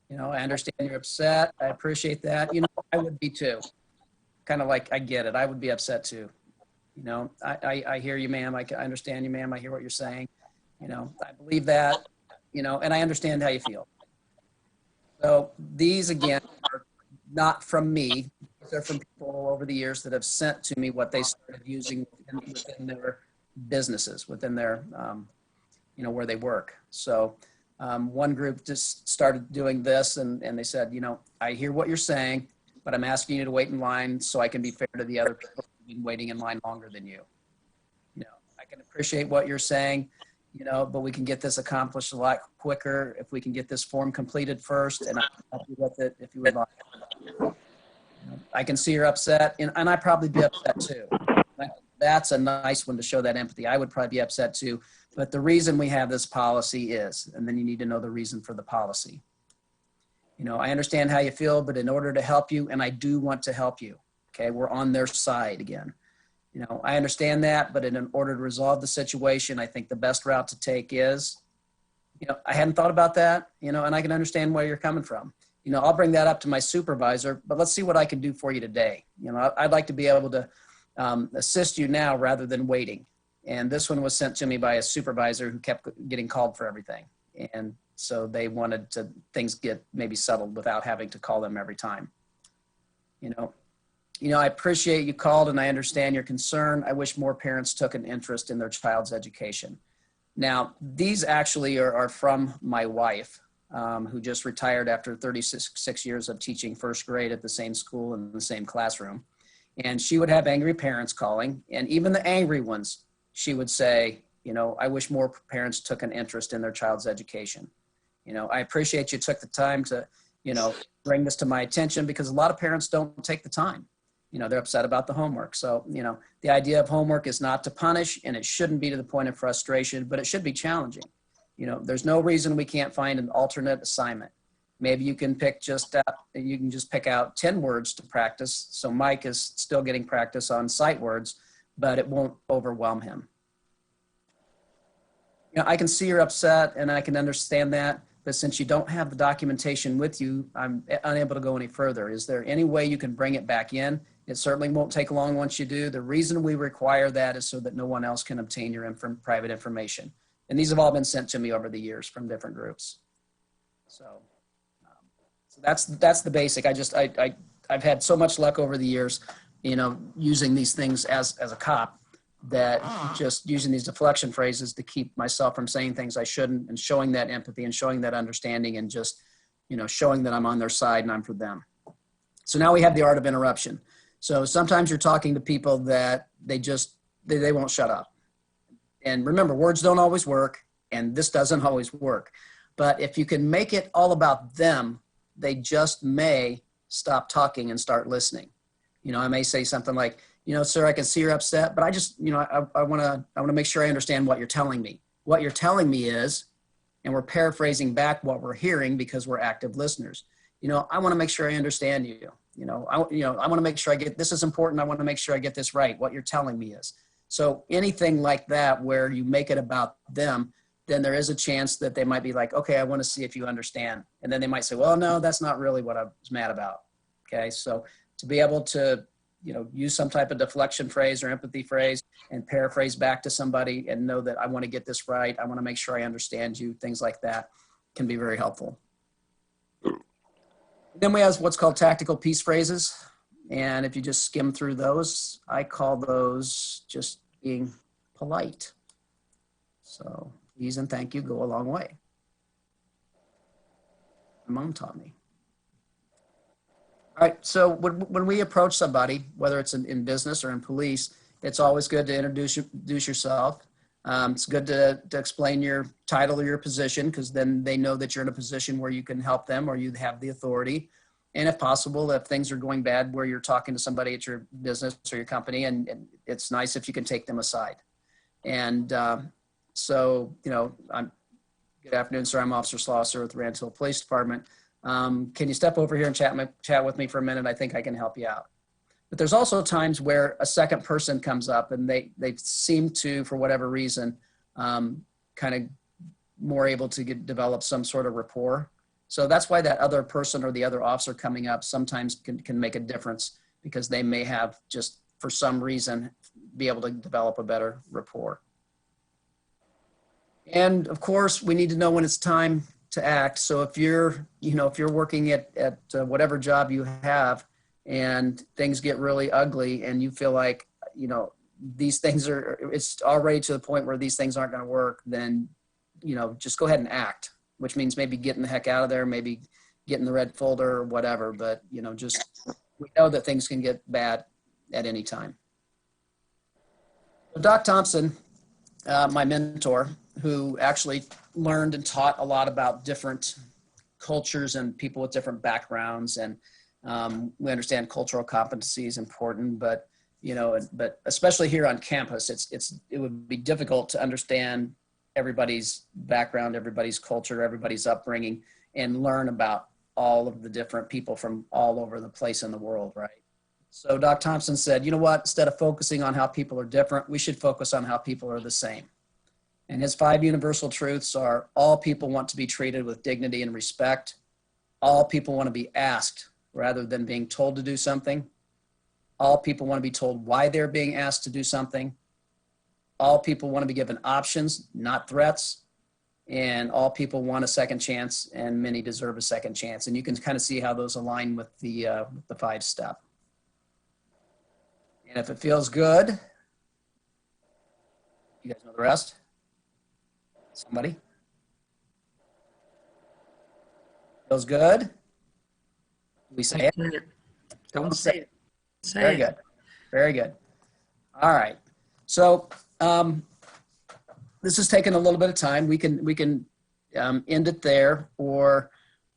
You know, I understand you're upset. I appreciate that. You know, I would be too. Kind of like, I get it. I would be upset too. You know, I hear you, ma'am. I understand you, ma'am. I hear what you're saying. You know, I believe that, you know, and I understand how you feel. So these, again, are not from me. They're from people over the years that have sent to me what they started using within their businesses, within their, you know, where they work. So one group just started doing this, and they said, you know, I hear what you're saying, but I'm asking you to wait in line so I can be fair to the other people who've been waiting in line longer than you. You know, I can appreciate what you're saying, you know, but we can get this accomplished a lot quicker if we can get this form completed first, and I'll help you with it if you would like. You know, I can see you're upset, and I'd probably be upset too. That's a nice one to show that empathy. I would probably be upset too, but the reason we have this policy is, and then you need to know the reason for the policy. You know, I understand how you feel, but in order to help you, and I do want to help you, okay, we're on their side again. You know, I understand that, but in order to resolve the situation, I think the best route to take is, you know, I hadn't thought about that, you know, and I can understand where you're coming from. You know, I'll bring that up to my supervisor, but let's see what I can do for you today. You know, I'd like to be able to assist you now rather than waiting. And this one was sent to me by a supervisor who kept getting called for everything. And so they wanted to things get maybe settled without having to call them every time. You know, I appreciate you called and I understand your concern. I wish more parents took an interest in their child's education. Now, these actually are from my wife, who just retired after 36 years of teaching first grade at the same school in the same classroom. And she would have angry parents calling, and even the angry ones, she would say, you know, I wish more parents took an interest in their child's education. You know, I appreciate you took the time to, you know, bring this to my attention, because a lot of parents don't take the time. You know, they're upset about the homework. So, you know, the idea of homework is not to punish, and it shouldn't be to the point of frustration, but it should be challenging. You know, there's no reason we can't find an alternate assignment. Maybe you can pick you can just pick out 10 words to practice. So Mike is still getting practice on sight words, but it won't overwhelm him. You know, I can see you're upset and I can understand that, but since you don't have the documentation with you, I'm unable to go any further. Is there any way you can bring it back in? It certainly won't take long once you do. The reason we require that is so that no one else can obtain your private information. And these have all been sent to me over the years from different groups. So that's the basic. I've had so much luck over the years, you know, using these things as a cop, that just using these deflection phrases to keep myself from saying things I shouldn't, and showing that empathy and showing that understanding, and just, you know, showing that I'm on their side and I'm for them. So now we have the art of interruption. So sometimes you're talking to people that they won't shut up. And remember, words don't always work, and this doesn't always work. But if you can make it all about them, they just may stop talking and start listening. You know, I may say something like, you know, sir, I can see you're upset, but I just, you know, I want to make sure I understand what you're telling me. What you're telling me is, and we're paraphrasing back what we're hearing because we're active listeners. You know, I want to make sure I understand you. I want to make sure this is important. I want to make sure I get this right. What you're telling me is. So anything like that where you make it about them, then there is a chance that they might be like, okay, I want to see if you understand. And then they might say, well, no, that's not really what I was mad about. Okay. So to be able to, you know, use some type of deflection phrase or empathy phrase and paraphrase back to somebody and know that I want to get this right. I want to make sure I understand you. Things like that can be very helpful. Then we have what's called tactical piece phrases. And if you just skim through those, I call those just being polite. So please and thank you go a long way. My mom taught me. All right, so when we approach somebody, whether it's in business or in police, it's always good to introduce yourself. It's good to explain your title or your position, because then they know that you're in a position where you can help them or you have the authority. And if possible, if things are going bad where you're talking to somebody at your business or your company, and it's nice if you can take them aside. And so, you know, good afternoon, sir. I'm Officer Slosser with the Ranch Hill Police Department. Can you step over here and chat with me for a minute? I think I can help you out. But there's also times where a second person comes up and they seem to, for whatever reason, kind of more able to develop some sort of rapport. So that's why that other person or the other officer coming up sometimes can make a difference, because they may have just for some reason be able to develop a better rapport. And of course, we need to know when it's time to act. So if you're working at whatever job you have and things get really ugly and you feel like, you know, these things it's already to the point where these things aren't going to work, then, you know, just go ahead and act, which means maybe getting the heck out of there, maybe getting the red folder or whatever. But, you know, we know that things can get bad at any time. So Doc Thompson, my mentor, who actually learned and taught a lot about different cultures and people with different backgrounds. And we understand cultural competency is important, but, you know, but especially here on campus, it would be difficult to understand everybody's background, everybody's culture, everybody's upbringing, and learn about all of the different people from all over the place in the world, right? So Doc Thompson said, you know what, instead of focusing on how people are different, we should focus on how people are the same. And his 5 universal truths are: all people want to be treated with dignity and respect. All people want to be asked rather than being told to do something. All people want to be told why they're being asked to do something. All people want to be given options, not threats. And all people want a second chance, and many deserve a second chance. And you can kind of see how those align with the 5-step. And if it feels good, you guys know the rest? Somebody? Feels good? We say it? Don't say it. Say Very it. good. Very good. All right. So this has taken a little bit of time. We can end it there, or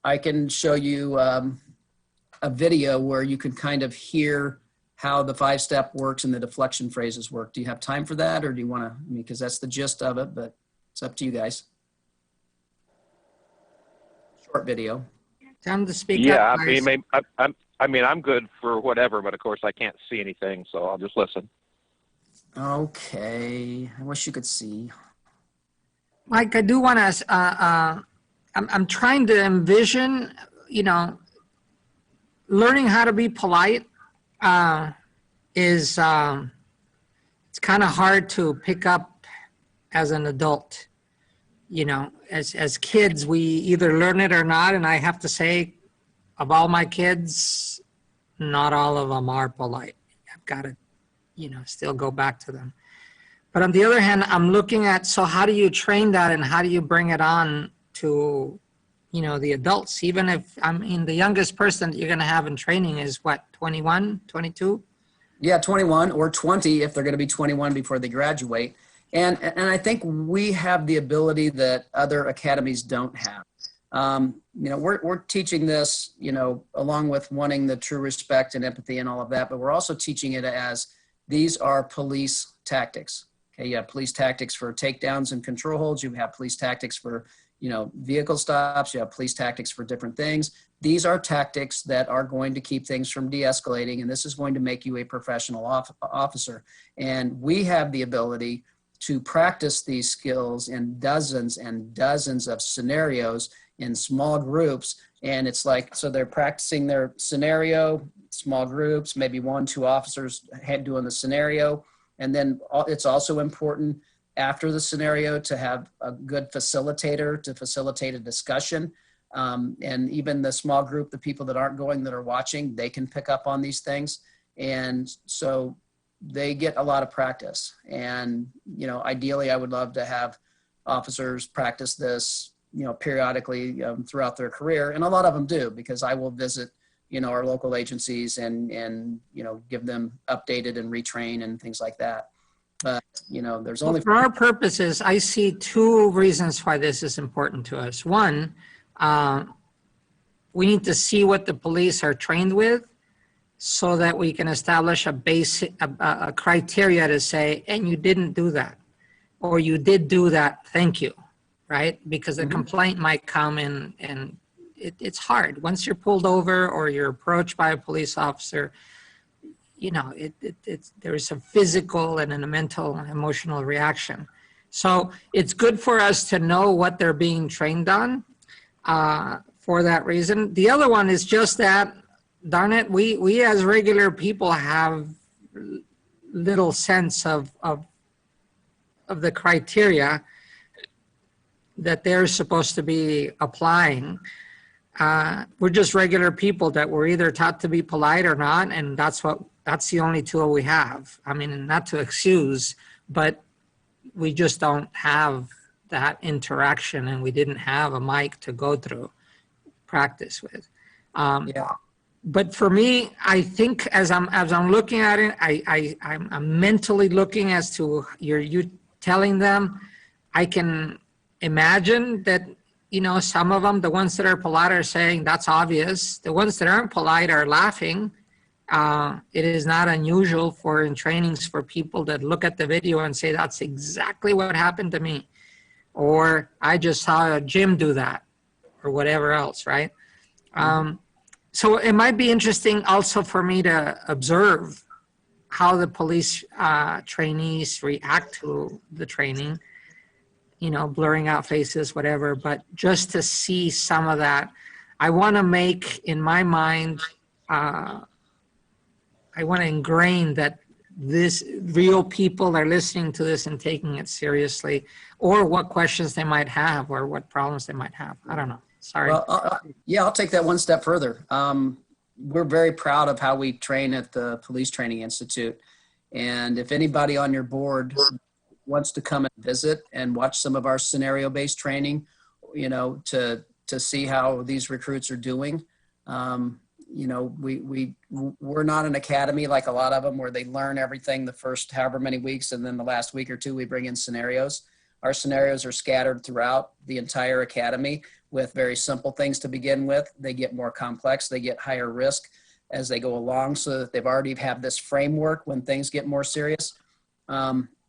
I can show you a video where you can kind of hear how the 5-step works and the deflection phrases work. Do you have time for that, or do you want to? I mean, because that's the gist of it, but it's up to you guys. Short video. Tell them to speak Yeah, up, guys. I mean, I'm good for whatever, but of course I can't see anything, so I'll just listen. Okay. I wish you could see. Mike, I do want to, I'm trying to envision, learning how to be polite is, it's kind of hard to pick up as an adult. As kids, we either learn it or not. And I have to say, of all my kids, not all of them are polite. I've got to, still go back to them. But on the other hand, I'm looking at, so how do you train that and how do you bring it on to, the adults? Even if, the youngest person that you're going to have in training is what, 21, 22? Yeah, 21 or 20 if they're going to be 21 before they graduate. And I think we have the ability that other academies don't have. We're teaching this, along with wanting the true respect and empathy and all of that, but we're also teaching it as these are police tactics. Okay, you have police tactics for takedowns and control holds. You have police tactics for, vehicle stops. You have police tactics for different things. These are tactics that are going to keep things from de-escalating, and this is going to make you a professional officer. And we have the ability to practice these skills in dozens and dozens of scenarios in small groups. And it's like, so they're practicing their scenario, small groups, maybe 1-2 officers doing the scenario. And then it's also important after the scenario to have a good facilitator to facilitate a discussion. And even the small group, the people that aren't going, that are watching, they can pick up on these things. And so they get a lot of practice. And, ideally I would love to have officers practice this, periodically throughout their career. And a lot of them do, because I will visit, our local agencies and, give them updated and retrain and things like that. But, there's only... For our purposes, I see 2 reasons why this is important to us. One, we need to see what the police are trained with so that we can establish a criteria to say, and you didn't do that, or you did do that, thank you, right? Because a complaint might come in and it's hard. Once you're pulled over or you're approached by a police officer, there's a physical and a mental, emotional reaction. So it's good for us to know what they're being trained on for that reason. The other one is just that, darn it, we as regular people have little sense of the criteria that they're supposed to be applying. We're just regular people that were either taught to be polite or not, and that's the only tool we have. Not to excuse, but we just don't have that interaction, and we didn't have a mic to go through practice with. But for me, I think as I'm looking at it, I'm mentally looking as to you telling them. I can imagine that, some of them, the ones that are polite, are saying that's obvious. The ones that aren't polite are laughing. It is not unusual in trainings for people that look at the video and say, that's exactly what happened to me. Or I just saw Jim do that, or whatever else, right? So it might be interesting also for me to observe how the police trainees react to the training, blurring out faces, whatever, but just to see some of that. I want to make, in my mind, I want to ingrain that this real people are listening to this and taking it seriously, or what questions they might have or what problems they might have. I don't know. Sorry. Well, I'll take that one step further. We're very proud of how we train at the Police Training Institute. And if anybody on your board wants to come and visit and watch some of our scenario-based training, to see how these recruits are doing, we're not an academy like a lot of them where they learn everything the first however many weeks, and then the last week or 2 we bring in scenarios. Our scenarios are scattered throughout the entire academy with very simple things to begin with. They get more complex, they get higher risk as they go along, so that they've already have this framework when things get more serious.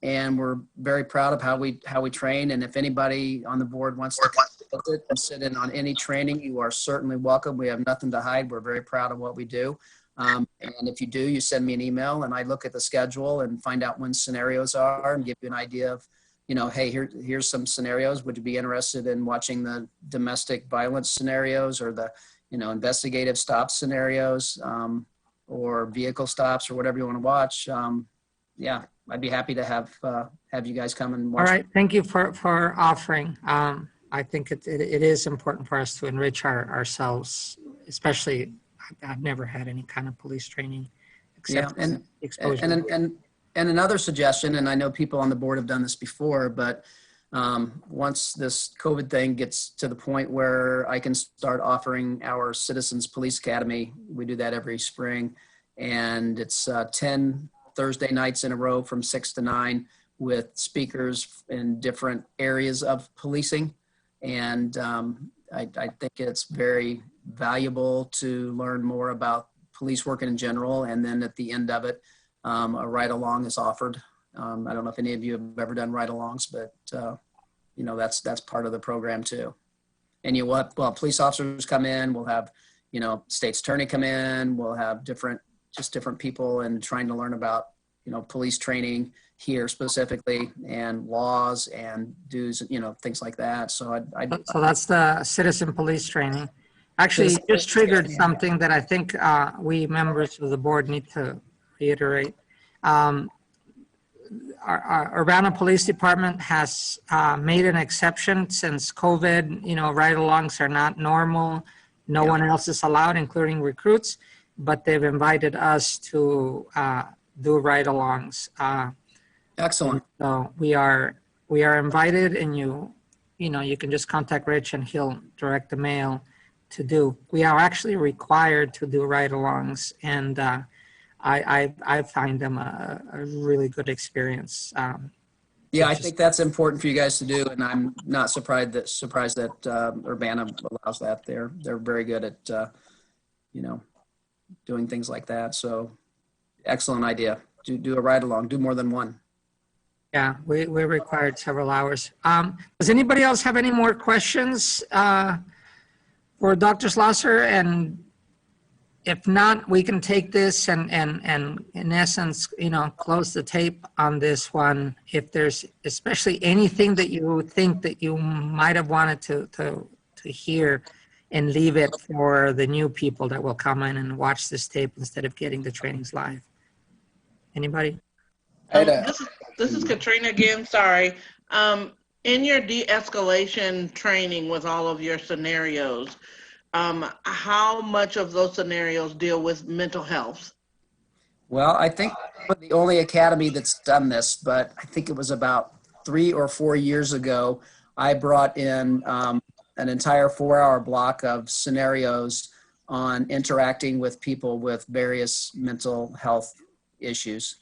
And we're very proud of how we train. And if anybody on the board wants to visit and sit in on any training, you are certainly welcome. We have nothing to hide. We're very proud of what we do. And if you do, you send me an email and I look at the schedule and find out when scenarios are and give you an idea of, you know, hey, here's some scenarios. Would you be interested in watching the domestic violence scenarios or the, you know, investigative stop scenarios or vehicle stops or whatever you want to watch? Yeah, I'd be happy to have you guys come and watch. All right, thank you for offering. I think it is important for us to enrich ourselves, especially I've never had any kind of police training except exposure. And another suggestion, and I know people on the board have done this before, but once this COVID thing gets to the point where I can start offering our Citizens Police Academy, we do that every spring, and it's 10 Thursday nights in a row from 6 to 9 with speakers in different areas of policing. And I think it's very valuable to learn more about police work in general. And then at the end of it, a ride-along is offered. I don't know if any of you have ever done ride-alongs, but you know, that's part of the program too. And you will have, police officers come in, we'll have, you know, state's attorney come in, we'll have different people and trying to learn about, you know, police training here specifically and laws and dues, you know, things like that. So So that's the citizen police training. Actually, you just triggered something that I think we members of the board need to reiterate. Our Urbana Police Department has made an exception since COVID. You know, ride-alongs are not normal. No one else is allowed, including recruits, but they've invited us to do ride-alongs. Excellent. So we are invited, and you know, you can just contact Rich and he'll direct the mail to do. We are actually required to do ride-alongs, and I find them a really good experience. Yeah, I think that's important for you guys to do, and I'm not surprised that Urbana allows that. They're very good at you know, doing things like that. So excellent idea. Do a ride along. Do more than one. Yeah, we're required several hours. Does anybody else have any more questions for Dr. Schlosser? And if not, we can take this and in essence, you know, close the tape on this one. If there's especially anything that you think that you might have wanted to hear, and leave it for the new people that will come in and watch this tape instead of getting the trainings live. Anybody? This is Katrina again, sorry. In your de-escalation training with all of your scenarios, how much of those scenarios deal with mental health? Well, I think we're the only academy that's done this, but I think it was about 3 or 4 years ago, I brought in an entire 4-hour block of scenarios on interacting with people with various mental health issues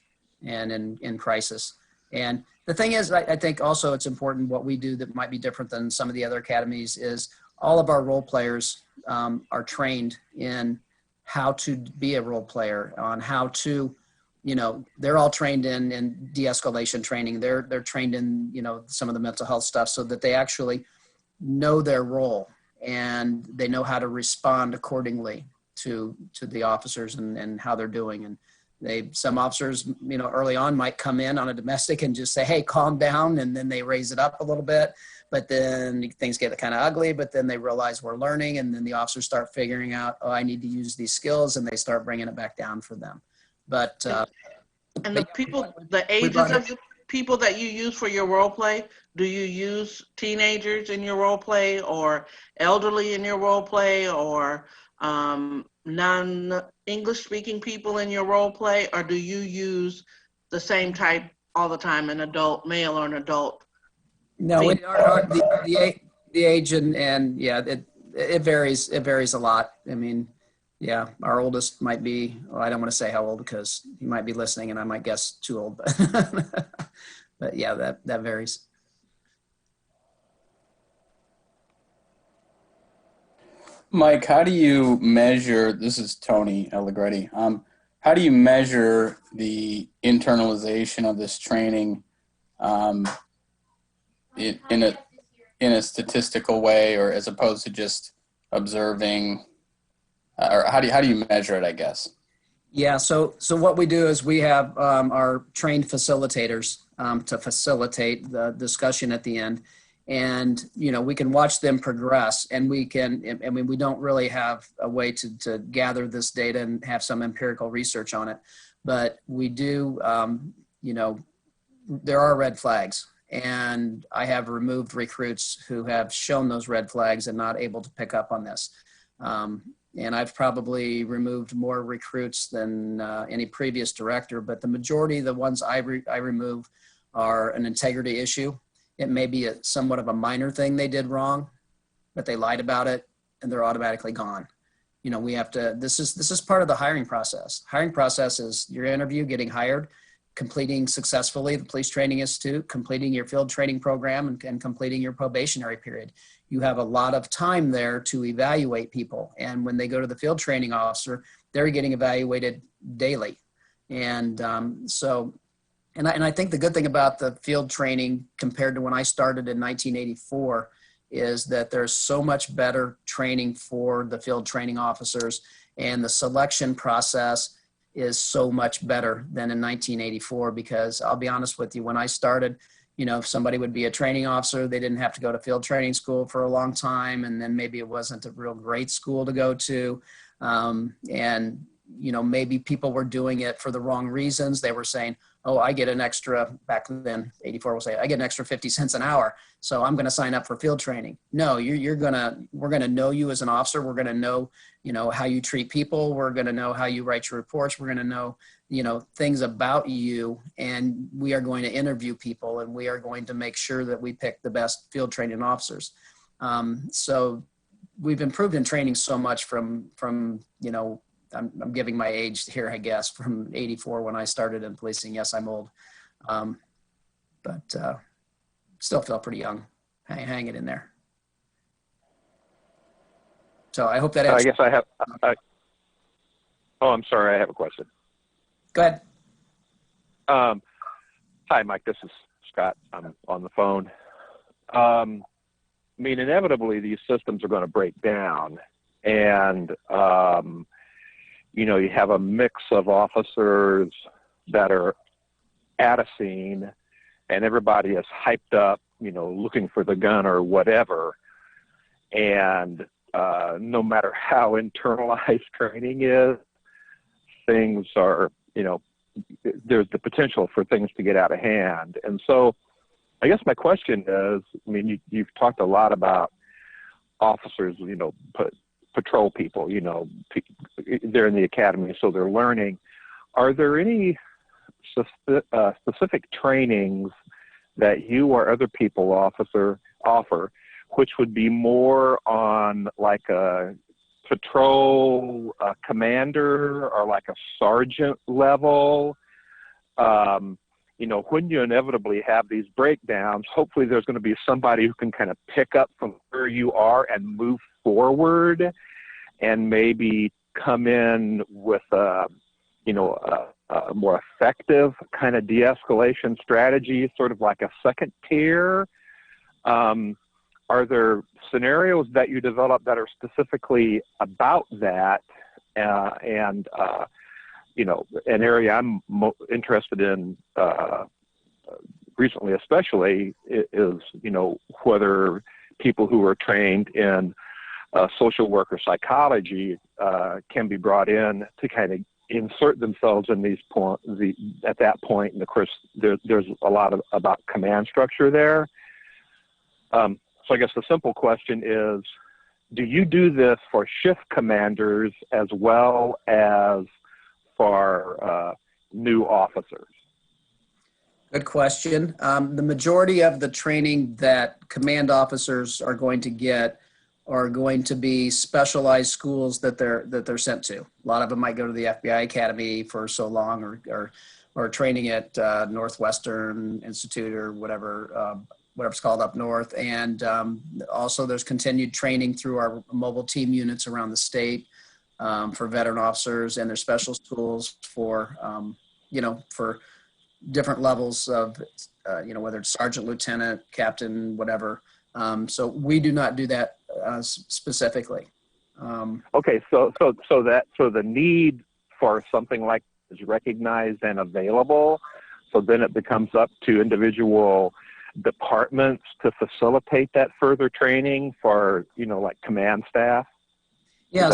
and in crisis. And the thing is, I think also it's important what we do that might be different than some of the other academies is all of our role players are trained in how to be a role player, on how to, you know, they're all trained in de-escalation training. They're trained in, you know, some of the mental health stuff so that they actually know their role and they know how to respond accordingly to the officers and how they're doing. And some officers, you know, early on might come in on a domestic and just say, hey, calm down. And then they raise it up a little bit, but then things get kind of ugly, but then they realize we're learning. And then the officers start figuring out, oh, I need to use these skills, and they start bringing it back down for them. But, and the ages of the people that you use for your role play, do you use teenagers in your role play or elderly in your role play or non-English speaking people in your role play, or do you use the same type all the time, an adult male or an adult? No, the age and yeah, it varies. It varies a lot. I mean, yeah, our oldest might be, well, I don't want to say how old because he might be listening and I might guess too old, but yeah, that varies. Mike, how do you measure, this is Tony Allegretti, how do you measure the internalization of this training in in a statistical way, or as opposed to just observing, or how do you measure it, I guess? Yeah, so what we do is we have our trained facilitators to facilitate the discussion at the end. And, you know, we can watch them progress, and we can, I mean, we don't really have a way to gather this data and have some empirical research on it, but we do, you know, there are red flags, and I have removed recruits who have shown those red flags and not able to pick up on this. And I've probably removed more recruits than any previous director, but the majority of the ones I remove are an integrity issue. It may be somewhat of a minor thing they did wrong, but they lied about it and they're automatically gone. You know, we have to, this is part of the hiring process. Hiring process is your interview, getting hired, completing successfully the police training institute, completing your field training program, and completing your probationary period. You have a lot of time there to evaluate people. And when they go to the field training officer, they're getting evaluated daily. And and I think the good thing about the field training compared to when I started in 1984 is that there's so much better training for the field training officers, and the selection process is so much better than in 1984, because I'll be honest with you, when I started, you know, if somebody would be a training officer, they didn't have to go to field training school for a long time, and then maybe it wasn't a real great school to go to. And, you know, maybe people were doing it for the wrong reasons. They were saying, oh, I get an extra, back then, 84 will say, I get an extra 50 cents an hour, so I'm going to sign up for field training. No, we're going to know you as an officer. We're going to know, you know, how you treat people. We're going to know how you write your reports. We're going to know, you know, things about you, and we are going to interview people, and we are going to make sure that we pick the best field training officers. So we've improved in training so much from, you know, I'm giving my age here, I guess, from 84 when I started in policing. Yes, I'm old, but still feel pretty young. Hang it in there. So I hope that answers. I guess I'm sorry, I have a question. Go ahead. Hi, Mike, this is Scott. I'm on the phone. I mean, inevitably, these systems are going to break down, and you know, you have a mix of officers that are at a scene, and everybody is hyped up, you know, looking for the gun or whatever. And no matter how internalized training is, things are, you know, there's the potential for things to get out of hand. And so I guess my question is, I mean, you've talked a lot about officers, you know, patrol people, you know, they're in the academy, so they're learning. Are there any specific trainings that you or other people offer, which would be more on like a patrol commander or like a sergeant level? You know, when you inevitably have these breakdowns, hopefully there's going to be somebody who can kind of pick up from where you are and move forward, and maybe come in with a more effective kind of de-escalation strategy, sort of like a second tier. Are there scenarios that you develop that are specifically about that? You know, an area I'm interested in recently especially is, you know, whether people who are trained in social work or psychology can be brought in to kind of insert themselves in these at that point. And of course, there's a lot about command structure there. So I guess the simple question is, do you do this for shift commanders as well as for new officers? Good question. The majority of the training that command officers are going to get are going to be specialized schools that they're sent to. A lot of them might go to the FBI Academy for so long, or training at Northwestern Institute or whatever it's called up north. And also there's continued training through our mobile team units around the state for veteran officers, and there's special schools for, you know, for different levels of, you know, whether it's sergeant, lieutenant, captain, whatever. So we do not do that specifically. Okay, so the need for something like is recognized and available. So then it becomes up to individual departments to facilitate that further training for, like command staff. Yeah,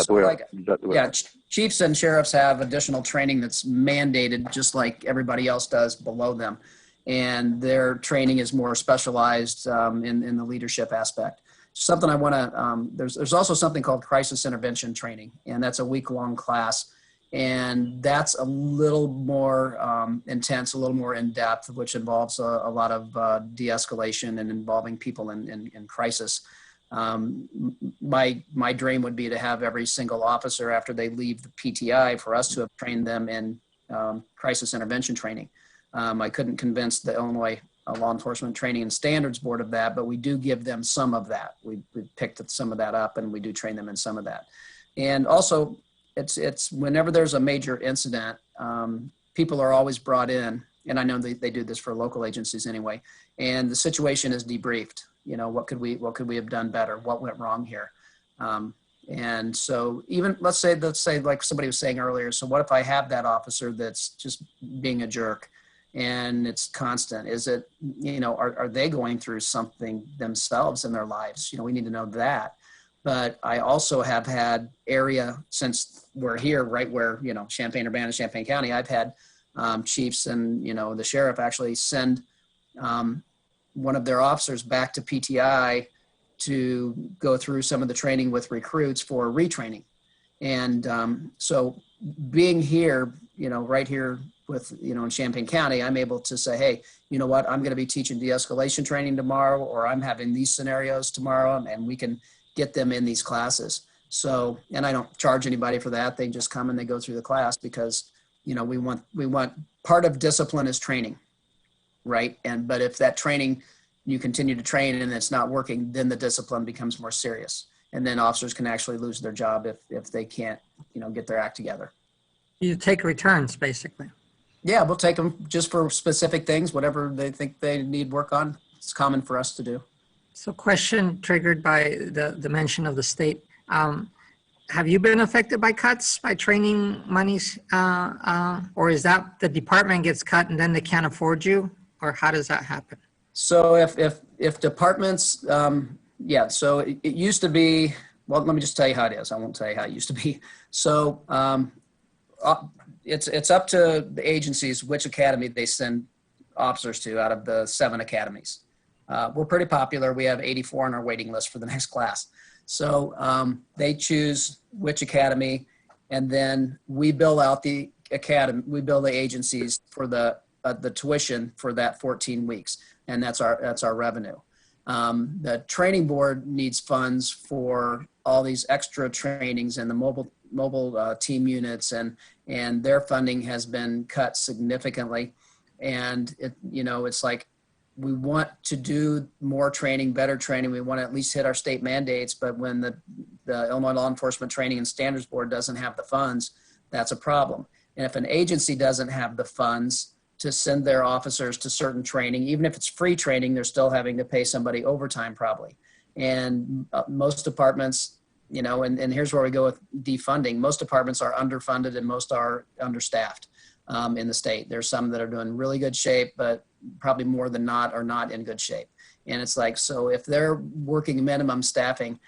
chiefs and sheriffs have additional training that's mandated, just like everybody else does below them, and their training is more specialized in the leadership aspect. Something I want to there's also something called crisis intervention training, and that's a week-long class, and that's a little more intense, a little more in depth, which involves a lot of de-escalation and involving people in crisis. My dream would be to have every single officer, after they leave the PTI, for us to have trained them in crisis intervention training. I couldn't convince the Illinois Law Enforcement Training and Standards Board of that, but we do give them some of that. We picked some of that up, and we do train them in some of that. And also, it's whenever there's a major incident, people are always brought in, and I know they do this for local agencies anyway, and the situation is debriefed. What could we have done better? What went wrong here? And so even let's say like somebody was saying earlier, so what if I have that officer that's just being a jerk and it's constant? Is it, are they going through something themselves in their lives? We need to know that. But I also have had since we're here, right where, Champaign, Urbana, Champaign County, I've had chiefs and, the sheriff actually send one of their officers back to PTI to go through some of the training with recruits for retraining. And so being here, right here with, in Champaign County, I'm able to say, hey, you know what, I'm going to be teaching de-escalation training tomorrow, or I'm having these scenarios tomorrow, and we can get them in these classes. So, and I don't charge anybody for that. They just come and they go through the class because, we want part of discipline is training. Right. But if that training, you continue to train and it's not working, then the discipline becomes more serious. And then officers can actually lose their job if they can't, get their act together. You take returns, basically. Yeah, we'll take them just for specific things, whatever they think they need work on. It's common for us to do. So question triggered by the mention of the state. Have you been affected by cuts, by training monies? Or is that the department gets cut and then they can't afford you? Or how does that happen? So if departments, so it used to be, well, let me just tell you how it is. I won't tell you how it used to be. So it's up to the agencies which academy they send officers to out of the 7 academies. We're pretty popular. We have 84 on our waiting list for the next class. So they choose which academy, and then we bill out the academy. We bill the agencies for the tuition for that 14 weeks, and that's our revenue. The training board needs funds for all these extra trainings and the mobile team units, and their funding has been cut significantly. And it's like, we want to do more training, better training. We want to at least hit our state mandates, but when the Illinois Law Enforcement Training and Standards Board doesn't have the funds, that's a problem. And if an agency doesn't have the funds to send their officers to certain training, even if it's free training, they're still having to pay somebody overtime probably. And most departments, and here's where we go with defunding. Most departments are underfunded and most are understaffed in the state. There's some that are doing really good shape, but probably more than not are not in good shape. And it's like, so if they're working minimum staffing,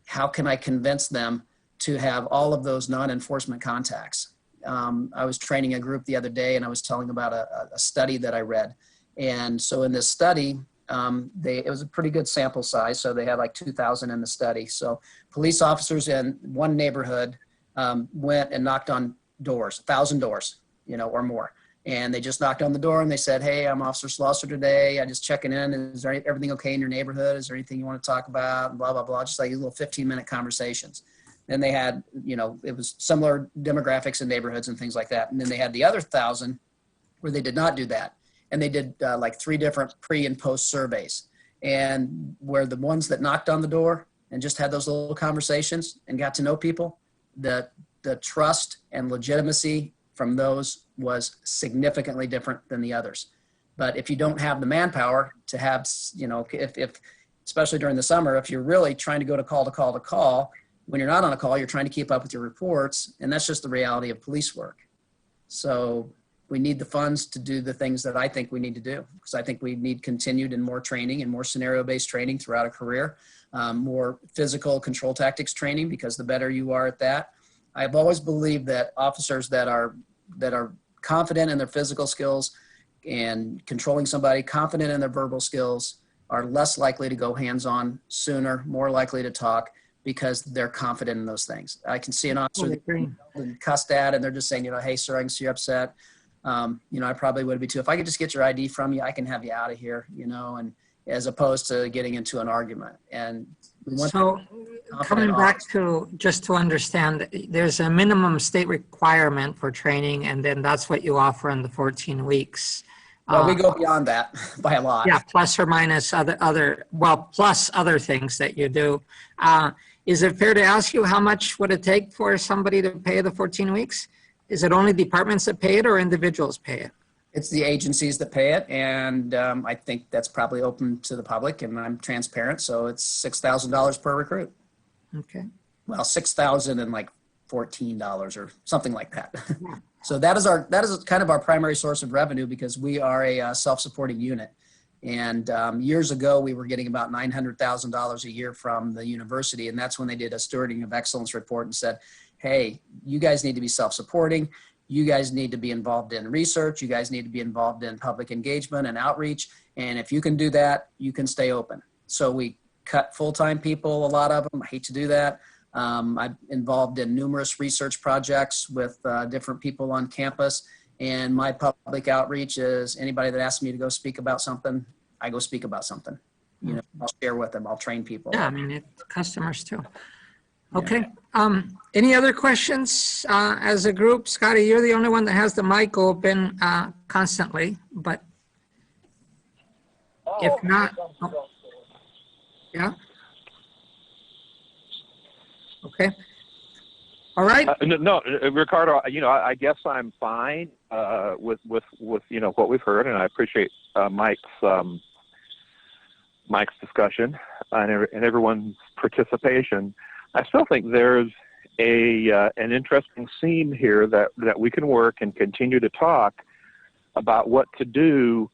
how can I convince them to have all of those non-enforcement contacts? I was training a group the other day and I was telling about a study that I read. And so in this study, it was a pretty good sample size. So they had like 2,000 in the study. So police officers in one neighborhood went and knocked on doors, 1,000 doors, or more. And they just knocked on the door and they said, hey, I'm Officer Schlosser today. I'm just checking in. Is there everything okay in your neighborhood? Is there anything you want to talk about? And blah, blah, blah. Just like these little 15-minute conversations. Then they had, it was similar demographics in neighborhoods and things like that. And then they had the other 1,000 where they did not do that. And they did like 3 different pre and post surveys. And where the ones that knocked on the door and just had those little conversations and got to know people, the trust and legitimacy from those was significantly different than the others. But if you don't have the manpower to have, especially during the summer, if you're really trying to go to call to call to call, when you're not on a call, you're trying to keep up with your reports, and that's just the reality of police work. So we need the funds to do the things that I think we need to do, because I think we need continued and more training and more scenario-based training throughout a career, more physical control tactics training, because the better you are at that. I've always believed that officers that are confident in their physical skills and controlling somebody, confident in their verbal skills, are less likely to go hands-on sooner, more likely to talk, because they're confident in those things. I can see an officer that cussed at, and they're just saying, hey, sir, I can see you're upset. I probably would be too. If I could just get your ID from you, I can have you out of here, and as opposed to getting into an argument. And we want so coming back to, just to understand, there's a minimum state requirement for training, and then that's what you offer in the 14 weeks. Well, we go beyond that by a lot. Yeah, plus or minus plus other things that you do. Is it fair to ask you how much would it take for somebody to pay the 14 weeks? Is it only departments that pay it or individuals pay it? It's the agencies that pay it, and I think that's probably open to the public, and I'm transparent, so it's $6,000 per recruit. Okay. Well, $6,000 and like $14 or something like that. So that is kind of our primary source of revenue, because we are a self-supporting unit. And years ago, we were getting about $900,000 a year from the university, and that's when they did a Stewarding of Excellence report and said, hey, you guys need to be self-supporting. You guys need to be involved in research. You guys need to be involved in public engagement and outreach. And if you can do that, you can stay open. So we cut full-time people, a lot of them. I hate to do that. I'm involved in numerous research projects with different people on campus. And my public outreach is anybody that asks me to go speak about something, I go speak about something. I'll share with them. I'll train people. Yeah, I mean, customers too. Okay. Yeah. Any other questions as a group? Scotty, you're the only one that has the mic open constantly, but if not, yeah. Okay. All right. No, Ricardo, I guess I'm fine with what we've heard, and I appreciate Mike's discussion and everyone's participation. I still think there's an interesting seam here that we can work and continue to talk about what to do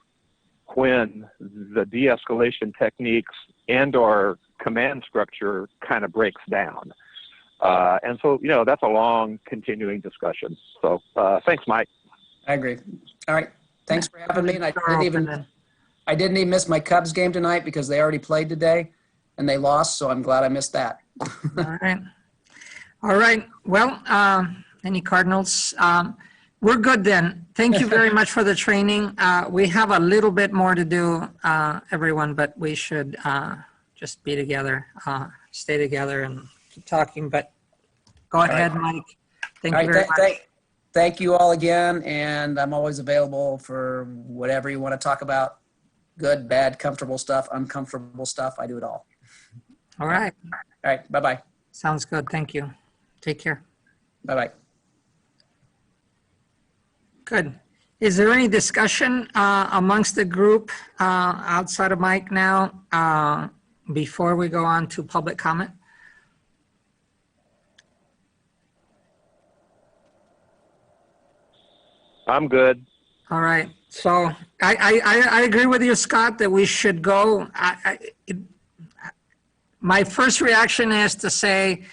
when the de-escalation techniques and or command structure kind of breaks down. And so, that's a long continuing discussion. So thanks, Mike. I agree. All right. Thanks for having me. And I didn't even miss my Cubs game tonight because they already played today and they lost. So I'm glad I missed that. All right. Well, any Cardinals? We're good then. Thank you very much for the training. We have a little bit more to do, everyone, but we should just be together, stay together and keep talking. But go ahead, Mike. Thank you very much. Thank you all again. And I'm always available for whatever you want to talk about. Good, bad, comfortable stuff, uncomfortable stuff. I do it all. All right. All right. Bye-bye. Sounds good. Thank you. Take care. Bye-bye. Good. Is there any discussion amongst the group outside of Mike now before we go on to public comment? I'm good. All right. So I agree with you, Scott, that we should go. My first reaction is to say,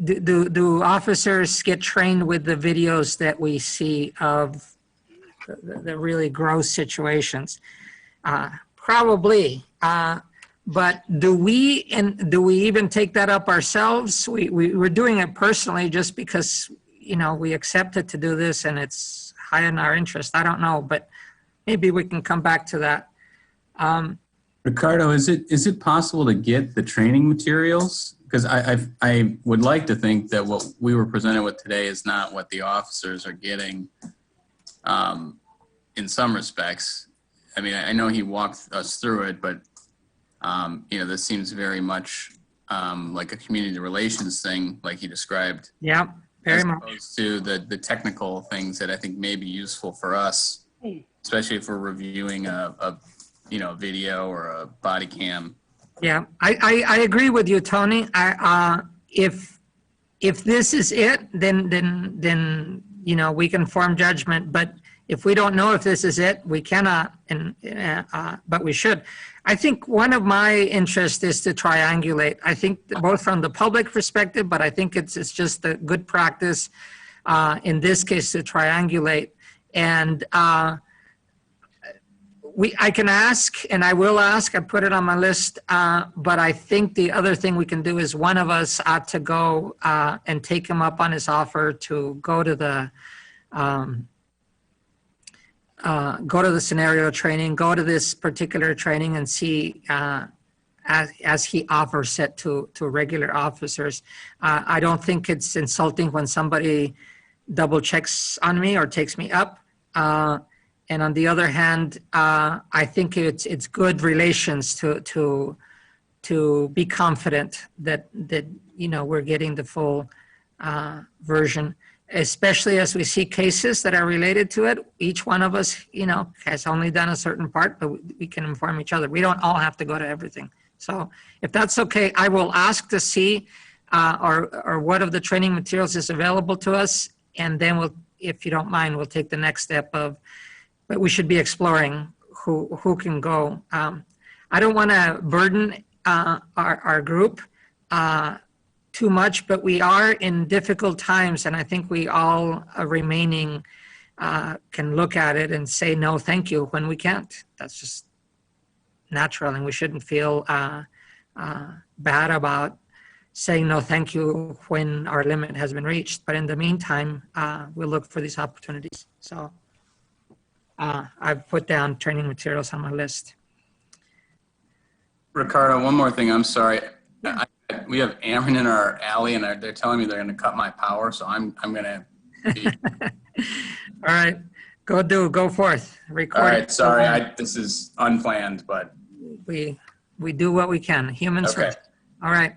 do officers get trained with the videos that we see of the really gross situations? Probably. But do we even take that up ourselves? We're doing it personally just because, we accepted to do this and it's high in our interest. I don't know, but maybe we can come back to that. Ricardo, is it possible to get the training materials? Because I would like to think that what we were presented with today is not what the officers are getting in some respects. I mean, I know he walked us through it, but, this seems very much like a community relations thing, like he described. Yeah, very much. As opposed to the technical things that I think may be useful for us, especially if we're reviewing a video or a body cam. Yeah, I agree with you, Tony. If this is it, then we can form judgment. But if we don't know if this is it, we cannot, but we should. I think one of my interests is to triangulate. I think both from the public perspective, but I think it's just a good practice in this case to triangulate. And I can ask, and I will ask, I put it on my list, but I think the other thing we can do is one of us ought to go and take him up on his offer to go to the scenario training, go to this particular training and see as he offers it to regular officers. I don't think it's insulting when somebody double checks on me or takes me up. And on the other hand, I think it's good relations to be confident that we're getting the full version, especially as we see cases that are related to it. Each one of us, has only done a certain part, but we can inform each other. We don't all have to go to everything. So if that's okay, I will ask to see or what of the training materials is available to us, and then if you don't mind, we'll take the next step but we should be exploring who can go. I don't want to burden our group too much, but we are in difficult times, and I think we all remaining can look at it and say no thank you when we can't. That's just natural, and we shouldn't feel bad about saying no thank you when our limit has been reached. But in the meantime, we'll look for these opportunities. So I've put down training materials on my list. Ricardo, one more thing. I'm sorry. We have Aaron in our alley, and they're telling me they're going to cut my power, so I'm going to be... All right. Go forth. Record. All right. Sorry. This is unplanned, but... We do what we can. Humans okay. first. All right.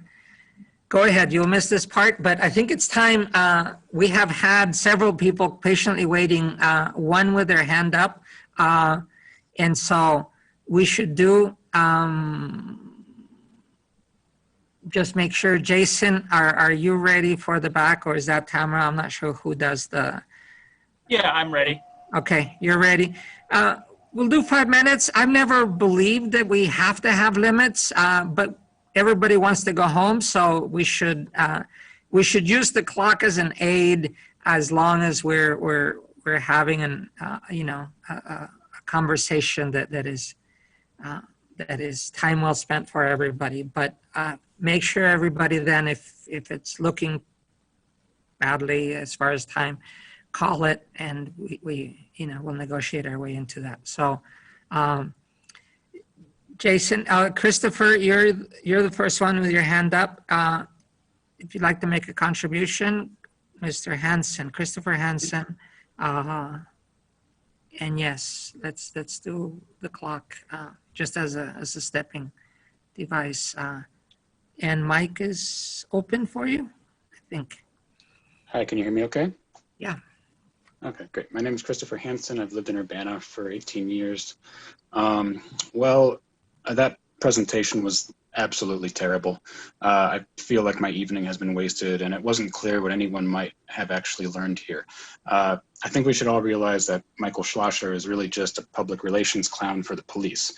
Go ahead. You'll miss this part, but I think it's time. We have had several people patiently waiting, one with their hand up. And so we should do, just make sure, Jason, are you ready for the back, or is that Tamara? I'm not sure who does the... Yeah, I'm ready. Okay, you're ready. We'll do 5 minutes. I've never believed that we have to have limits, but everybody wants to go home, so we should use the clock as an aid as long as we're having a conversation that is time well spent for everybody. But make sure everybody then, if it's looking badly as far as time, call it, and we'll negotiate our way into that. So. Jason, Christopher, you're the first one with your hand up. If you'd like to make a contribution, Mr. Hansen, Christopher Hansen, and yes, let's do the clock just as a stepping device. And mic is open for you, I think. Hi, can you hear me okay? Yeah. Okay, great. My name is Christopher Hansen. I've lived in Urbana for 18 years. That presentation was absolutely terrible. I feel like my evening has been wasted, and it wasn't clear what anyone might have actually learned here. I think we should all realize that Michael Schlosser is really just a public relations clown for the police.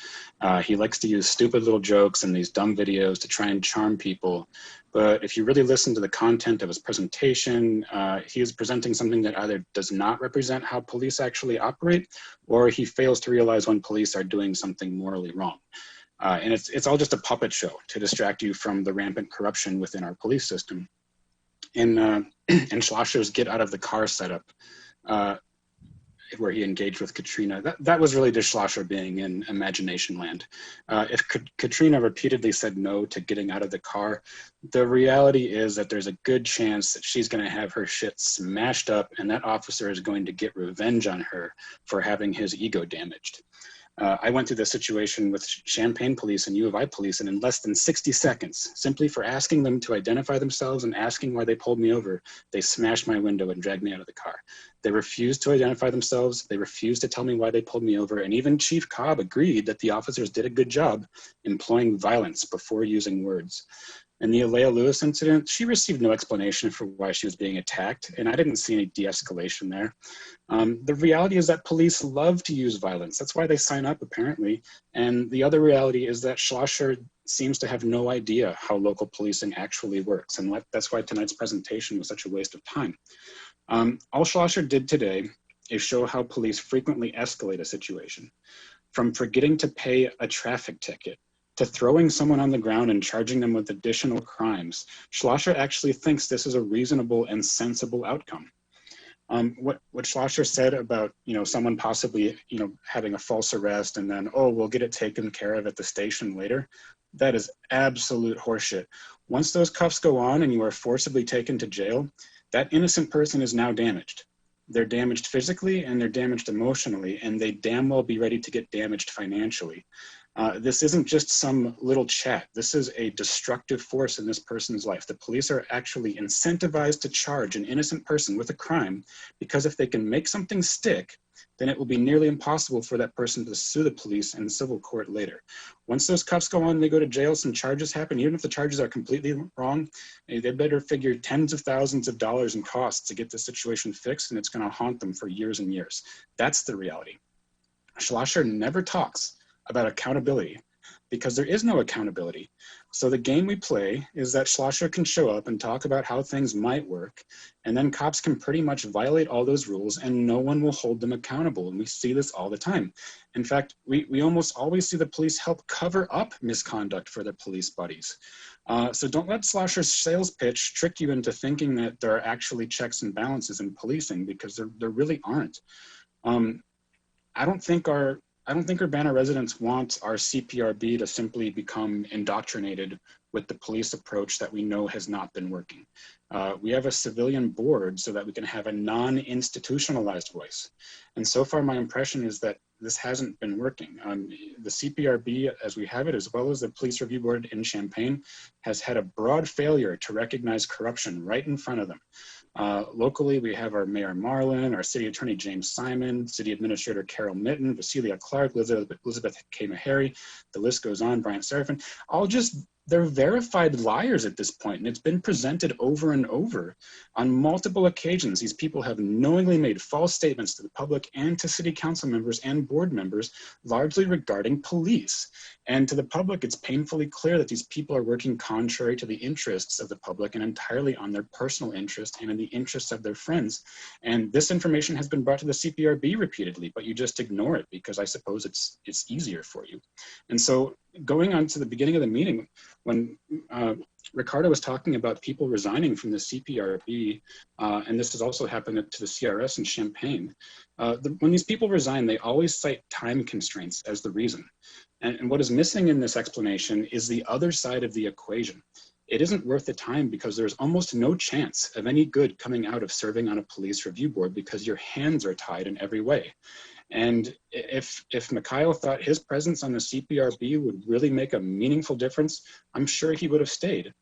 He likes to use stupid little jokes and these dumb videos to try and charm people. But if you really listen to the content of his presentation, he is presenting something that either does not represent how police actually operate, or he fails to realize when police are doing something morally wrong. And it's all just a puppet show to distract you from the rampant corruption within our police system. In Schlosser's Get Out of the Car setup, where he engaged with Katrina, that was really just Schlosser being in imagination land. If Katrina repeatedly said no to getting out of the car, the reality is that there's a good chance that she's going to have her shit smashed up, and that officer is going to get revenge on her for having his ego damaged. I went through this situation with Champaign police and U of I police, and in less than 60 seconds, simply for asking them to identify themselves and asking why they pulled me over, they smashed my window and dragged me out of the car. They refused to identify themselves. They refused to tell me why they pulled me over. And even Chief Cobb agreed that the officers did a good job employing violence before using words. In the Alea Lewis incident, she received no explanation for why she was being attacked, and I didn't see any de-escalation there. The reality is that police love to use violence. That's why they sign up, apparently. And the other reality is that Schlosser seems to have no idea how local policing actually works, and that's why tonight's presentation was such a waste of time. All Schlosser did today is show how police frequently escalate a situation, from forgetting to pay a traffic ticket to throwing someone on the ground and charging them with additional crimes. Schlosser actually thinks this is a reasonable and sensible outcome. What Schlosser said about, someone possibly, having a false arrest and then, oh, we'll get it taken care of at the station later, that is absolute horseshit. Once those cuffs go on and you are forcibly taken to jail, that innocent person is now damaged. They're damaged physically and they're damaged emotionally, and they damn well be ready to get damaged financially. This isn't just some little chat. This is a destructive force in this person's life. The police are actually incentivized to charge an innocent person with a crime because if they can make something stick, then it will be nearly impossible for that person to sue the police in civil court later. Once those cuffs go on, they go to jail, some charges happen. Even if the charges are completely wrong, they better figure tens of thousands of dollars in costs to get the situation fixed, and it's going to haunt them for years and years. That's the reality. Schlosser never talks about accountability because there is no accountability. So the game we play is that Schlosser can show up and talk about how things might work, and then cops can pretty much violate all those rules and no one will hold them accountable. And we see this all the time. In fact, we almost always see the police help cover up misconduct for their police buddies. So don't let Schlosser's sales pitch trick you into thinking that there are actually checks and balances in policing, because there really aren't. I don't think Urbana residents want our CPRB to simply become indoctrinated with the police approach that we know has not been working. We have a civilian board so that we can have a non-institutionalized voice. And so far, my impression is that this hasn't been working. The CPRB, as we have it, as well as the Police Review Board in Champaign, has had a broad failure to recognize corruption right in front of them. Locally, we have our Mayor Marlin, our City Attorney James Simon, City Administrator Carol Mitten, Vasilia Clark, Elizabeth K. Meharry, the list goes on, Bryant Seraphin, they're verified liars at this point, and it's been presented over and over. On multiple occasions, these people have knowingly made false statements to the public and to city council members and board members, largely regarding police. And to the public, it's painfully clear that these people are working contrary to the interests of the public and entirely on their personal interest and in the interests of their friends. And this information has been brought to the CPRB repeatedly, but you just ignore it because I suppose it's easier for you. And so going on to the beginning of the meeting, when Ricardo was talking about people resigning from the CPRB, and this has also happened to the CRS in Champaign, when these people resign, they always cite time constraints as the reason. And what is missing in this explanation is the other side of the equation. It isn't worth the time because there's almost no chance of any good coming out of serving on a police review board because your hands are tied in every way. And if Mikhail thought his presence on the CPRB would really make a meaningful difference, I'm sure he would have stayed.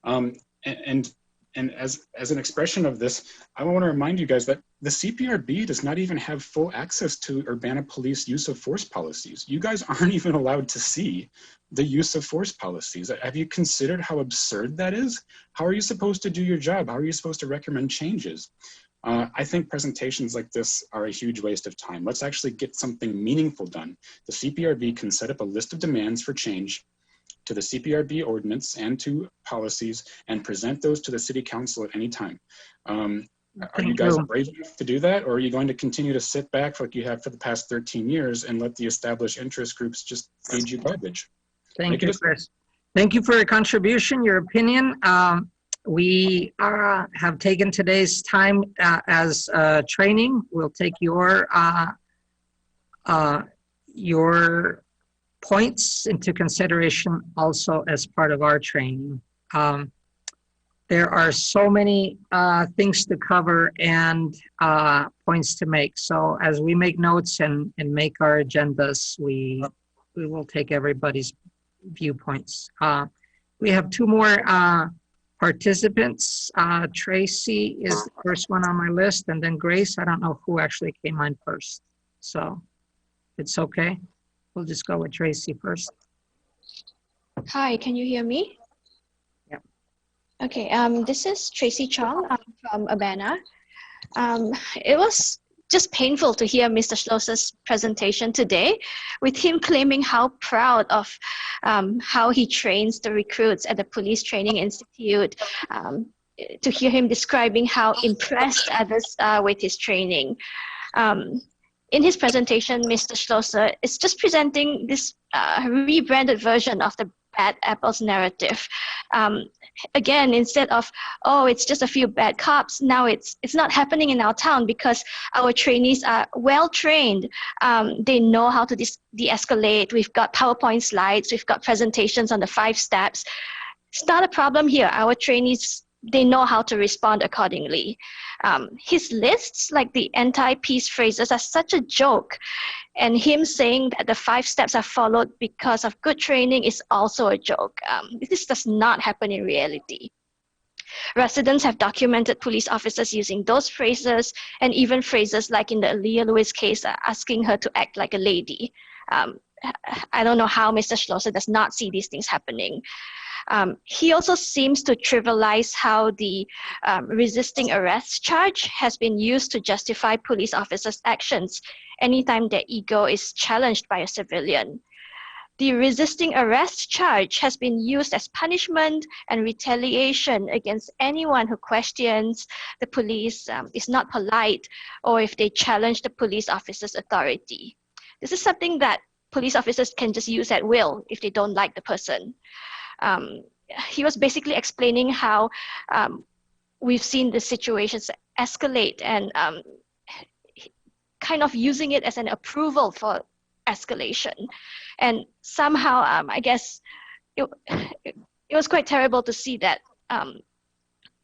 And as an expression of this, I want to remind you guys that the CPRB does not even have full access to Urbana police use of force policies. You guys aren't even allowed to see the use of force policies. Have you considered how absurd that is? How are you supposed to do your job? How are you supposed to recommend changes? I think presentations like this are a huge waste of time. Let's actually get something meaningful done. The CPRB can set up a list of demands for change to the CPRB ordinance and to policies and present those to the city council at any time. Are you guys brave enough to do that, or are you going to continue to sit back like you have for the past 13 years and let the established interest groups just feed you garbage? Thank you, Chris. Thank you for your contribution, your opinion. We have taken today's time as training. We'll take your points into consideration also as part of our training. There are so many things to cover and points to make. So as we make notes and make our agendas, we will take everybody's viewpoints. We have two more participants. Tracy is the first one on my list, and then Grace. I don't know who actually came on first. So it's okay. We'll just go with Tracy first. Hi, can you hear me? Yep. Okay, this is Tracy Chong. I'm from Urbana. It was just painful to hear Mr. Schlosser's presentation today, with him claiming how proud of how he trains the recruits at the Police Training Institute, to hear him describing how impressed others are with his training. In his presentation, Mr. Schlosser is just presenting this rebranded version of the bad apples narrative. Again, instead of, oh, it's just a few bad cops, now it's not happening in our town because our trainees are well trained. They know how to de-escalate. We've got PowerPoint slides. We've got presentations on the 5 steps. It's not a problem here. Our trainees, they know how to respond accordingly. His lists, like the anti-peace phrases, are such a joke. And him saying that the 5 steps are followed because of good training is also a joke. This does not happen in reality. Residents have documented police officers using those phrases, and even phrases like in the Aaliyah Lewis case, asking her to act like a lady. I don't know how Mr. Schlosser does not see these things happening. He also seems to trivialize how the resisting arrest charge has been used to justify police officers' actions anytime their ego is challenged by a civilian. The resisting arrest charge has been used as punishment and retaliation against anyone who questions the police, is not polite, or if they challenge the police officer's authority. This is something that police officers can just use at will if they don't like the person. He was basically explaining how we've seen the situations escalate and kind of using it as an approval for escalation. And somehow, I guess it was quite terrible to see that,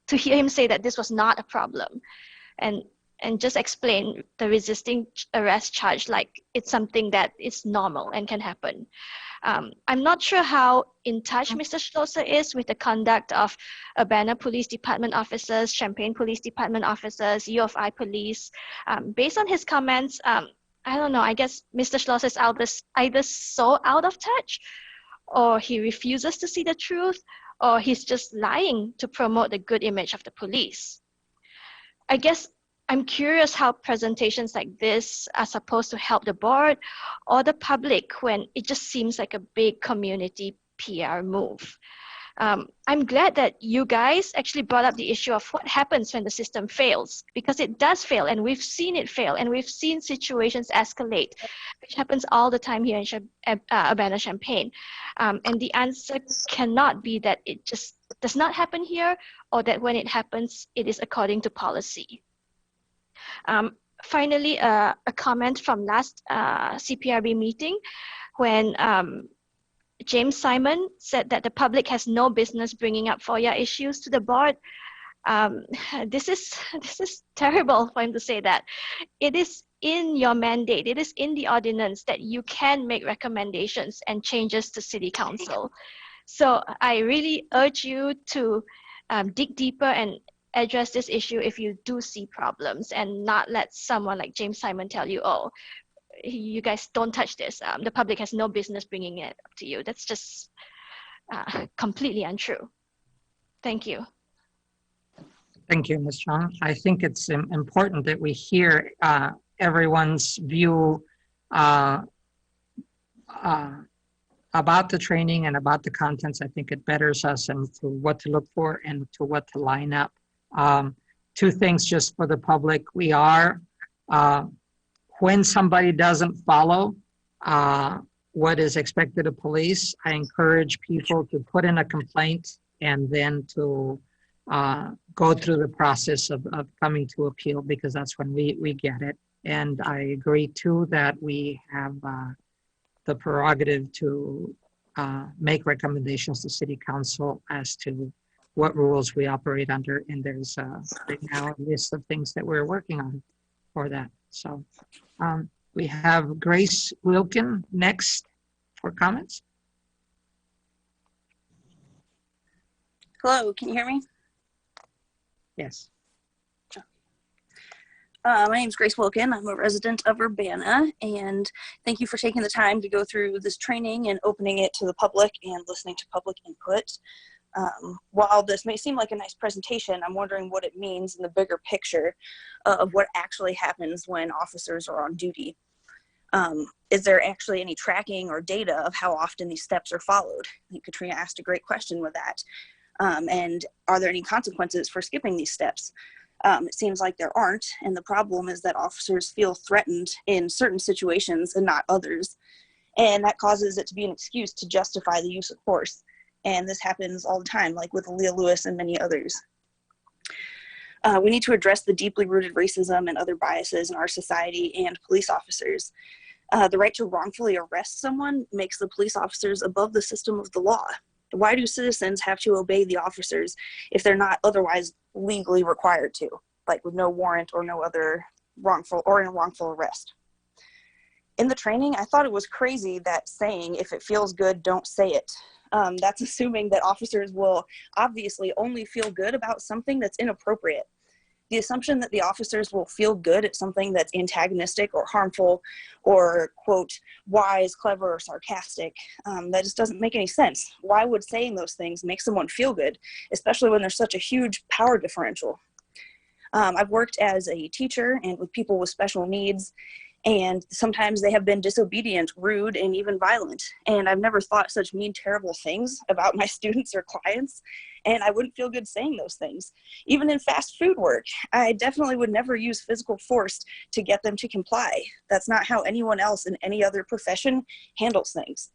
to hear him say that this was not a problem, and just explain the resisting arrest charge like it's something that is normal and can happen. I'm not sure how in touch Mr. Schlosser is with the conduct of Urbana Police Department officers, Champaign Police Department officers, U of I Police. Based on his comments, I don't know, I guess Mr. Schlosser is either so out of touch, or he refuses to see the truth, or he's just lying to promote the good image of the police. I guess I'm curious how presentations like this are supposed to help the board or the public when it just seems like a big community PR move. I'm glad that you guys actually brought up the issue of what happens when the system fails, because it does fail, and we've seen it fail, and we've seen situations escalate, which happens all the time here in Urbana-Champaign. And the answer cannot be that it just does not happen here, or that when it happens, it is according to policy. Finally, a comment from last CPRB meeting when James Simon said that the public has no business bringing up FOIA issues to the board. This is terrible for him to say that. It is in your mandate, it is in the ordinance that you can make recommendations and changes to City Council. So I really urge you to dig deeper and address this issue if you do see problems, and not let someone like James Simon tell you, oh, you guys don't touch this. The public has no business bringing it up to you. That's just completely untrue. Thank you. Thank you, Ms. Chong. I think it's important that we hear everyone's view about the training and about the contents. I think it betters us and to what to look for and to what to line up. 2 things just for the public. We are, when somebody doesn't follow what is expected of police, I encourage people to put in a complaint and then to go through the process of coming to appeal, because that's when we get it. And I agree too that we have the prerogative to make recommendations to City Council as to what rules we operate under. And there's right now a list of things that we're working on for that. So we have Grace Wilkin next for comments. Hello, can you hear me? Yes. My name is Grace Wilkin. I'm a resident of Urbana, and thank you for taking the time to go through this training and opening it to the public and listening to public input. While this may seem like a nice presentation, I'm wondering what it means in the bigger picture of what actually happens when officers are on duty. Is there actually any tracking or data of how often these steps are followed? I think Katrina asked a great question with that. And are there any consequences for skipping these steps? It seems like there aren't, and the problem is that officers feel threatened in certain situations and not others, and that causes it to be an excuse to justify the use of force. And this happens all the time, like with Leah Lewis and many others. We need to address the deeply rooted racism and other biases in our society and police officers. The right to wrongfully arrest someone makes the police officers above the system of the law. Why do citizens have to obey the officers if they're not otherwise legally required to, like with no warrant or no other wrongful or in a wrongful arrest? In the training, I thought it was crazy that saying, if it feels good, don't say it. That's assuming that officers will obviously only feel good about something that's inappropriate. The assumption that the officers will feel good at something that's antagonistic or harmful or, quote, wise, clever, or sarcastic, that just doesn't make any sense. Why would saying those things make someone feel good, especially when there's such a huge power differential? I've worked as a teacher and with people with special needs, and sometimes they have been disobedient, rude, and even violent. And I've never thought such mean, terrible things about my students or clients, and I wouldn't feel good saying those things. Even in fast food work, I definitely would never use physical force to get them to comply. That's not how anyone else in any other profession handles things.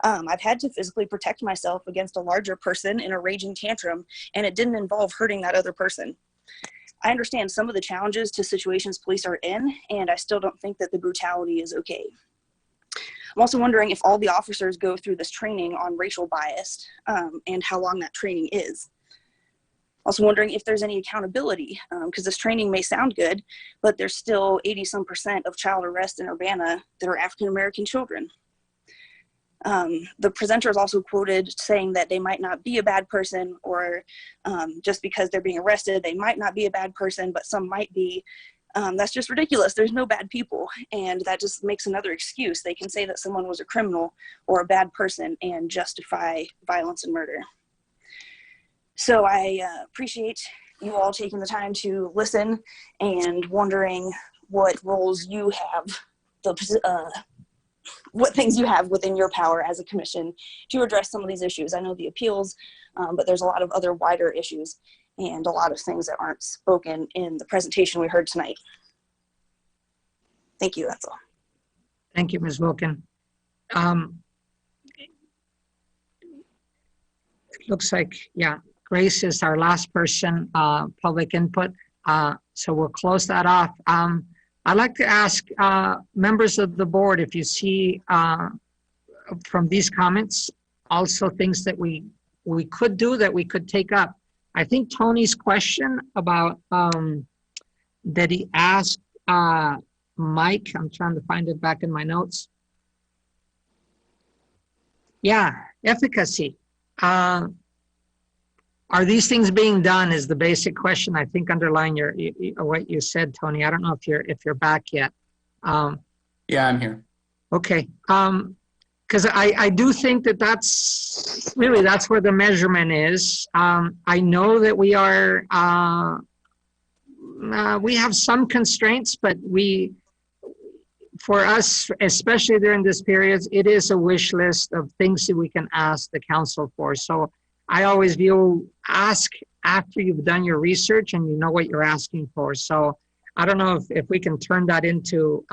I've had to physically protect myself against a larger person in a raging tantrum, and it didn't involve hurting that other person. I understand some of the challenges to situations police are in, and I still don't think that the brutality is okay. I'm also wondering if all the officers go through this training on racial bias and how long that training is. Also wondering if there's any accountability, because this training may sound good, but there's still 80-some% of child arrests in Urbana that are African-American children. The presenter is also quoted saying that they might not be a bad person, or just because they're being arrested, they might not be a bad person, but some might be. That's just ridiculous. There's no bad people, and that just makes another excuse. They can say that someone was a criminal or a bad person and justify violence and murder. So I appreciate you all taking the time to listen and wondering what roles you have, what things you have within your power as a commission to address some of these issues. I know the appeals, but there's a lot of other wider issues and a lot of things that aren't spoken in the presentation we heard tonight. Thank you, that's all. Thank you, Ms. Wilkin. It looks like, yeah, Grace is our last person, public input. So we'll close that off. I'd like to ask members of the board if you see from these comments also things that we could do that we could take up. I think Tony's question about that he asked Mike, I'm trying to find it back in my notes. Yeah, efficacy. Are these things being done is the basic question, I think, underlying what you said, Tony. I don't know if you're back yet. Yeah, I'm here. Okay. Because I do think that's where the measurement is. I know that we have some constraints, but for us, especially during this period, it is a wish list of things that we can ask the council for. So I always ask after you've done your research and you know what you're asking for. So I don't know if we can turn that into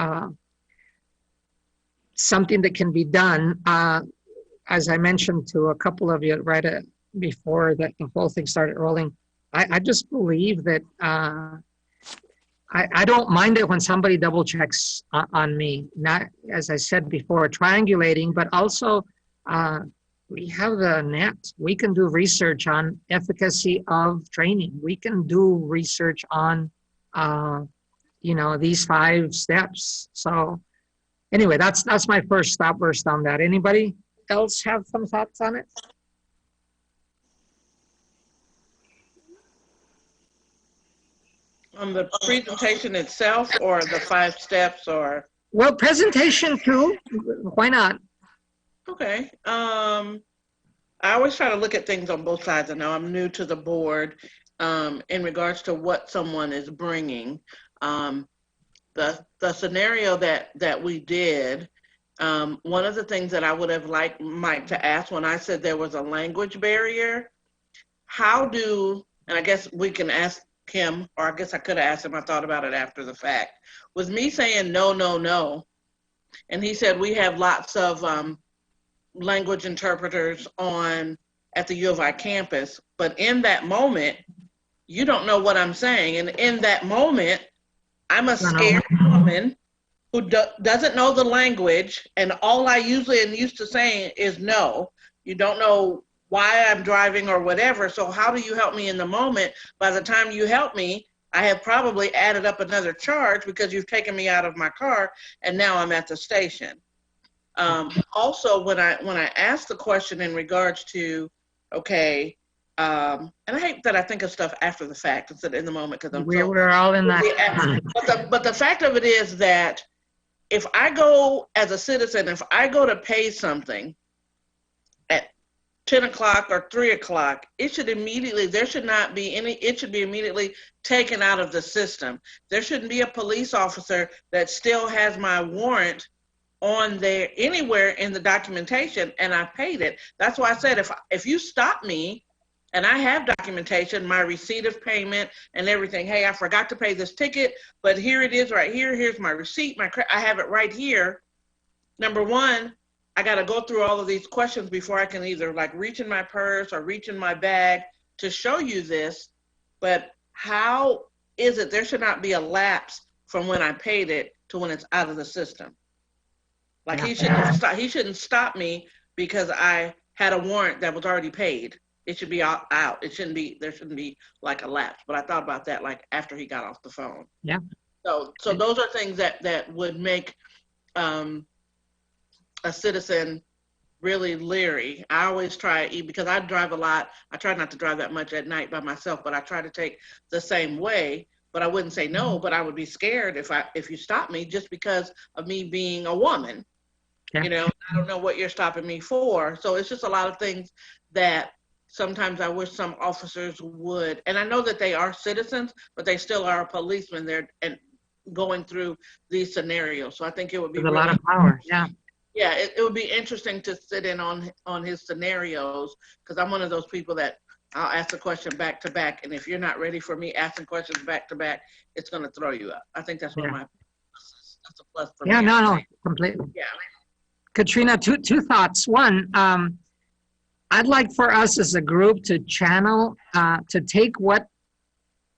something that can be done. As I mentioned to a couple of you right before the whole thing started rolling, I just believe that I don't mind it when somebody double checks on me. Not, as I said before, triangulating, but also we have the net. We can do research on efficacy of training. We can do research on, these 5 steps. So anyway, that's my first stop burst on that. Anybody else have some thoughts on it? On the presentation itself, or the 5 steps, or? Well, presentation too. Why not? Okay. I always try to look at things on both sides. I know I'm new to the board in regards to what someone is bringing. The scenario that we did, one of the things that I would have liked Mike to ask when I said there was a language barrier, and I guess we can ask him, or I guess I could have asked him, I thought about it after the fact, was me saying no, no, no. And he said, we have lots of language interpreters at the U of I campus, but in that moment, you don't know what I'm saying. And in that moment, I'm a scared woman who doesn't know the language, and all I usually am used to saying is no. You don't know why I'm driving or whatever, so how do you help me in the moment? By the time you help me, I have probably added up another charge because you've taken me out of my car, and now I'm at the station. Also, when I asked the question in regards to, okay, and I hate that I think of stuff after the fact instead of in the moment, because we're all in that. But the fact of it is that if I go as a citizen, if I go to pay something at 10 o'clock or 3 o'clock, it should not be it should be immediately taken out of the system. There shouldn't be a police officer that still has my warrant on there anywhere in the documentation, and I paid it. That's why I said, if you stop me and I have documentation, my receipt of payment and everything, hey, I forgot to pay this ticket, but here it is right here. Here's my receipt. I have it right here. Number one, I got to go through all of these questions before I can either reach in my purse or reach in my bag to show you this. But how is it there should not be a lapse from when I paid it to when it's out of the system? He shouldn't stop me because I had a warrant that was already paid. It should be out. There shouldn't be a lapse. But I thought about that after he got off the phone. Yeah. So those are things that would make a citizen really leery. I always try, because I drive a lot. I try not to drive that much at night by myself, but I try to take the same way. But I wouldn't say no, but I would be scared if you stop me just because of me being a woman. Yeah. I don't know what you're stopping me for. So it's just a lot of things that sometimes I wish some officers would, and I know that they are citizens, but they still are a policeman there and going through these scenarios. So I think it would be a lot of power. Yeah. Yeah, it would be interesting to sit in on his scenarios, because I'm one of those people that I'll ask a question back to back, and if you're not ready for me asking questions back to back, it's going to throw you up. I think that's that's a plus for me. Yeah, no, completely. Yeah. Katrina, two thoughts. One, I'd like for us as a group to channel, to take what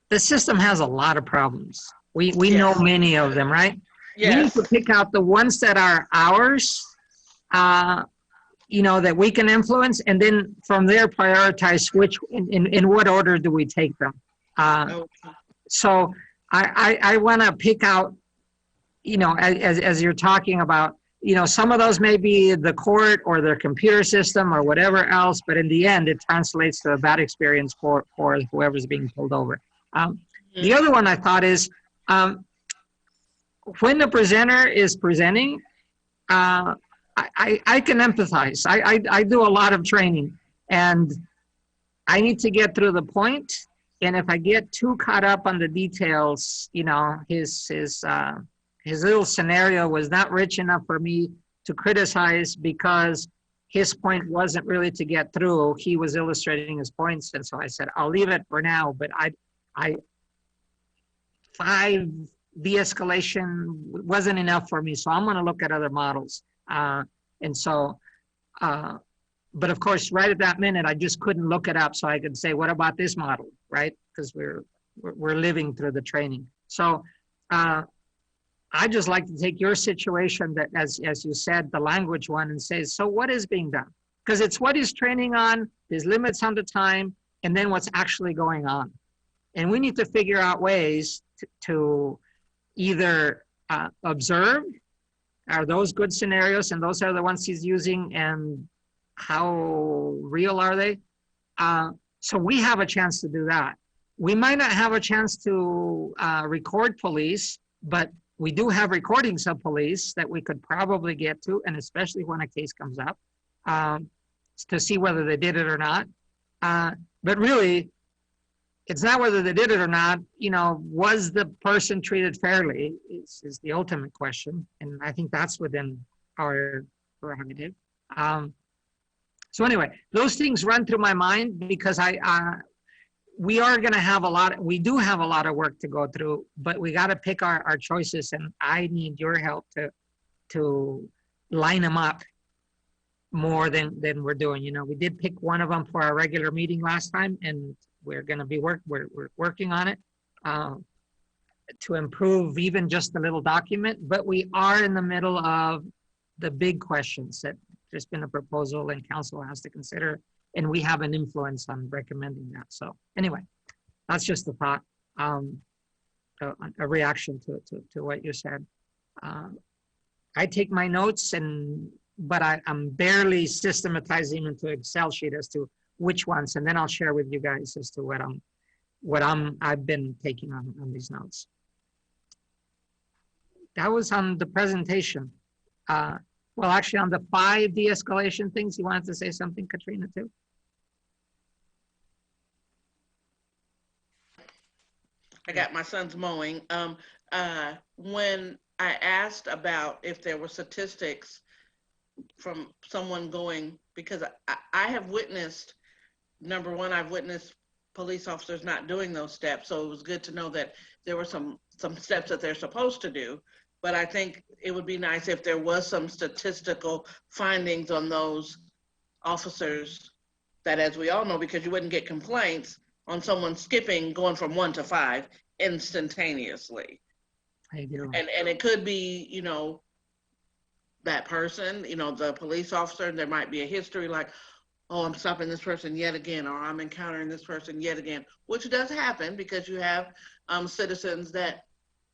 the system has a lot of problems. We know many of them, right? Yes. We need to pick out the ones that are ours, that we can influence, and then from there prioritize which, in what order do we take them. So I want to pick out, as you're talking about, some of those may be the court or their computer system or whatever else, but in the end, it translates to a bad experience for whoever's being pulled over. The other one I thought is, when the presenter is presenting, I can empathize. I do a lot of training, and I need to get through the point. And if I get too caught up on the details, his little scenario was not rich enough for me to criticize because his point wasn't really to get through. He was illustrating his points, and so I said, I'll leave it for now, but 5 de-escalation wasn't enough for me, so I'm going to look at other models. But of course, right at that minute, I just couldn't look it up so I could say, what about this model, right? Because we're living through the training. So I just like to take your situation that, as you said, the language one, and say, so what is being done? because it's what he's training on, his limits on the time, and then what's actually going on. And we need to figure out ways to either observe, are those good scenarios, and those are the ones he's using, and how real are they? So we have a chance to do that. We might not have a chance to record police, but we do have recordings of police that we could probably get to, and especially when a case comes up, to see whether they did it or not. But really, it's not whether they did it or not. Was the person treated fairly is the ultimate question. And I think that's within our prerogative. So anyway, those things run through my mind because we are going to have we do have a lot of work to go through, but we got to pick our choices, and I need your help to line them up more than we're doing. We did pick one of them for our regular meeting last time, and we're going to be we're working on it to improve even just a little document, but we are in the middle of the big questions that there's been a proposal and council has to consider, and we have an influence on recommending that. So anyway, that's just a thought, a reaction to what you said. I take my notes, but I'm barely systematizing into Excel sheet as to which ones, and then I'll share with you guys as to what I've been taking on these notes. That was on the presentation. Well, actually, on the 5 de-escalation things, you wanted to say something, Katrina, too? I got my son's mowing. When I asked about if there were statistics from someone going, because I have witnessed, number one, I've witnessed police officers not doing those steps. So it was good to know that there were some steps that they're supposed to do. But I think it would be nice if there was some statistical findings on those officers that, as we all know, because you wouldn't get complaints on someone skipping, going from 1 to 5 instantaneously. I do. And it could be, that person, the police officer, there might be a history like, oh, I'm stopping this person yet again, or I'm encountering this person yet again, which does happen because you have citizens that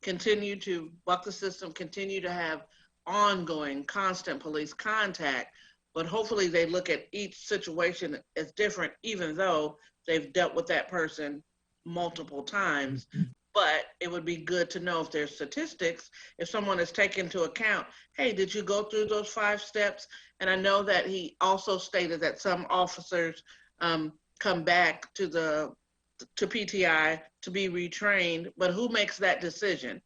continue to buck the system, continue to have ongoing, constant police contact, but hopefully they look at each situation as different, even though they've dealt with that person multiple times. But it would be good to know if there's statistics, if someone is taken into account, hey, did you go through those 5 steps? And I know that he also stated that some officers come back to PTI to be retrained, but who makes that decision?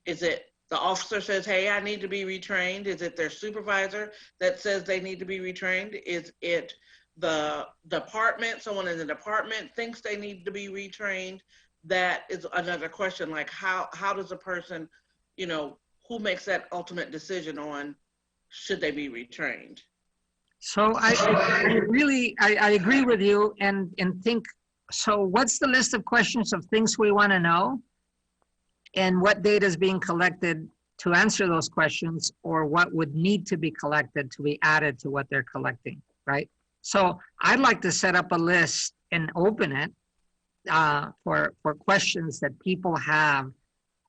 Is it the officer says, hey, I need to be retrained? Is it their supervisor that says they need to be retrained? Is it the department, someone in the department thinks they need to be retrained? That is another question, like how does a person, who makes that ultimate decision on should they be retrained? So I agree with you and think, so what's the list of questions of things we want to know? And what data is being collected to answer those questions, or what would need to be collected to be added to what they're collecting, right? So I'd like to set up a list and open it for questions that people have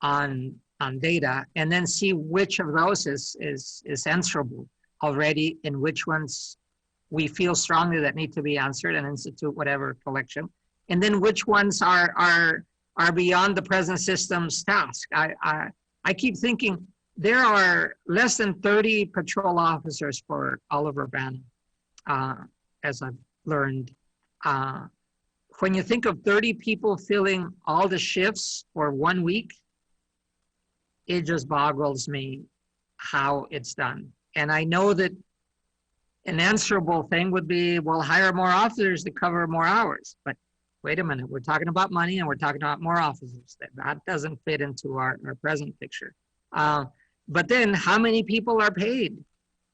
on data, and then see which of those is answerable already, and which ones we feel strongly that need to be answered and institute whatever collection, and then which ones are beyond the present system's task. I keep thinking there are less than 30 patrol officers for all of Urbana, as I've learned. When you think of 30 people filling all the shifts for 1 week, it just boggles me how it's done. And I know that an answerable thing would be, well, hire more officers to cover more hours. But wait a minute, we're talking about money and we're talking about more officers. That doesn't fit into our present picture. But then how many people are paid?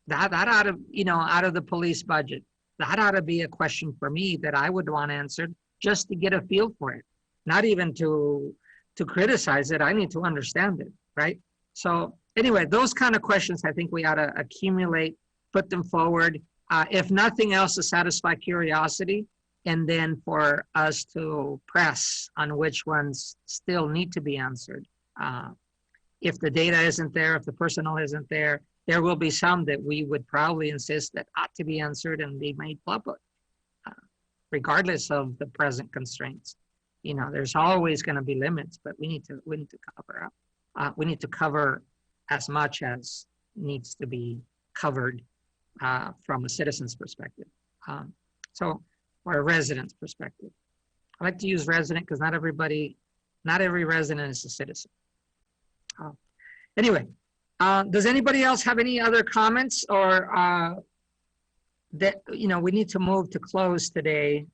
That ought to, out of the police budget. That ought to be a question for me that I would want answered, just to get a feel for it. Not even to criticize it, I need to understand it, right? So anyway, those kind of questions I think we ought to accumulate, put them forward, if nothing else, to satisfy curiosity, and then for us to press on which ones still need to be answered. If the data isn't there, if the personnel isn't there, there will be some that we would probably insist that ought to be answered and be made public, regardless of the present constraints. You know, there's always going to be limits, but we need to cover up. We need to cover as much as needs to be covered from a citizen's perspective. Or a resident's perspective. I like to use resident because not every resident is a citizen. Anyway, does anybody else have any other comments, or that, you know, we need to move to close today.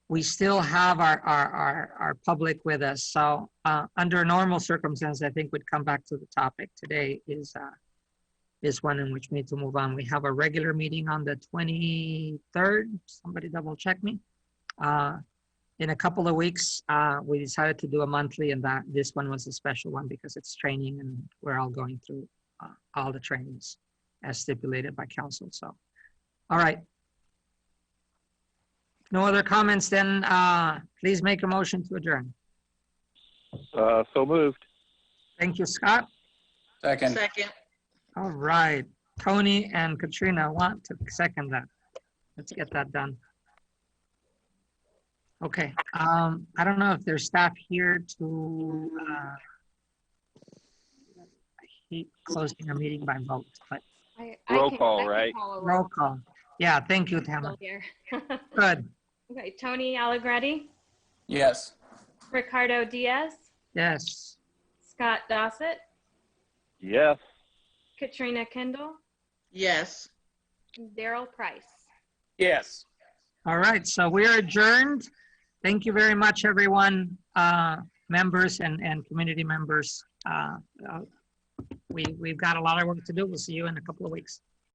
We still have our public with us. So under normal circumstances, I think we'd come back to the topic. Today is one in which we need to move on. We have a regular meeting on the 23rd. Somebody double check me. In a couple of weeks, we decided to do a monthly, and that this one was a special one because it's training and we're all going through all the trainings as stipulated by council. So, all right. No other comments, then please make a motion to adjourn. So moved. Thank you, Scott. Second. All right. Tony and Katrina want to second that. Let's get that done. Okay. I don't know if there's staff here to I hate closing a meeting by vote, but Roll call, right? roll call. Yeah, thank you, Tamara. Here. Good. Okay, Tony Allegretti, Yes. Ricardo Diaz, Yes. Scott Dossett, Yes. Katrina Kendall, Yes. Daryl Price. Yes. All right, so we're adjourned. Thank you very much, everyone, members and community members. We've got a lot of work to do. We'll see you in a couple of weeks.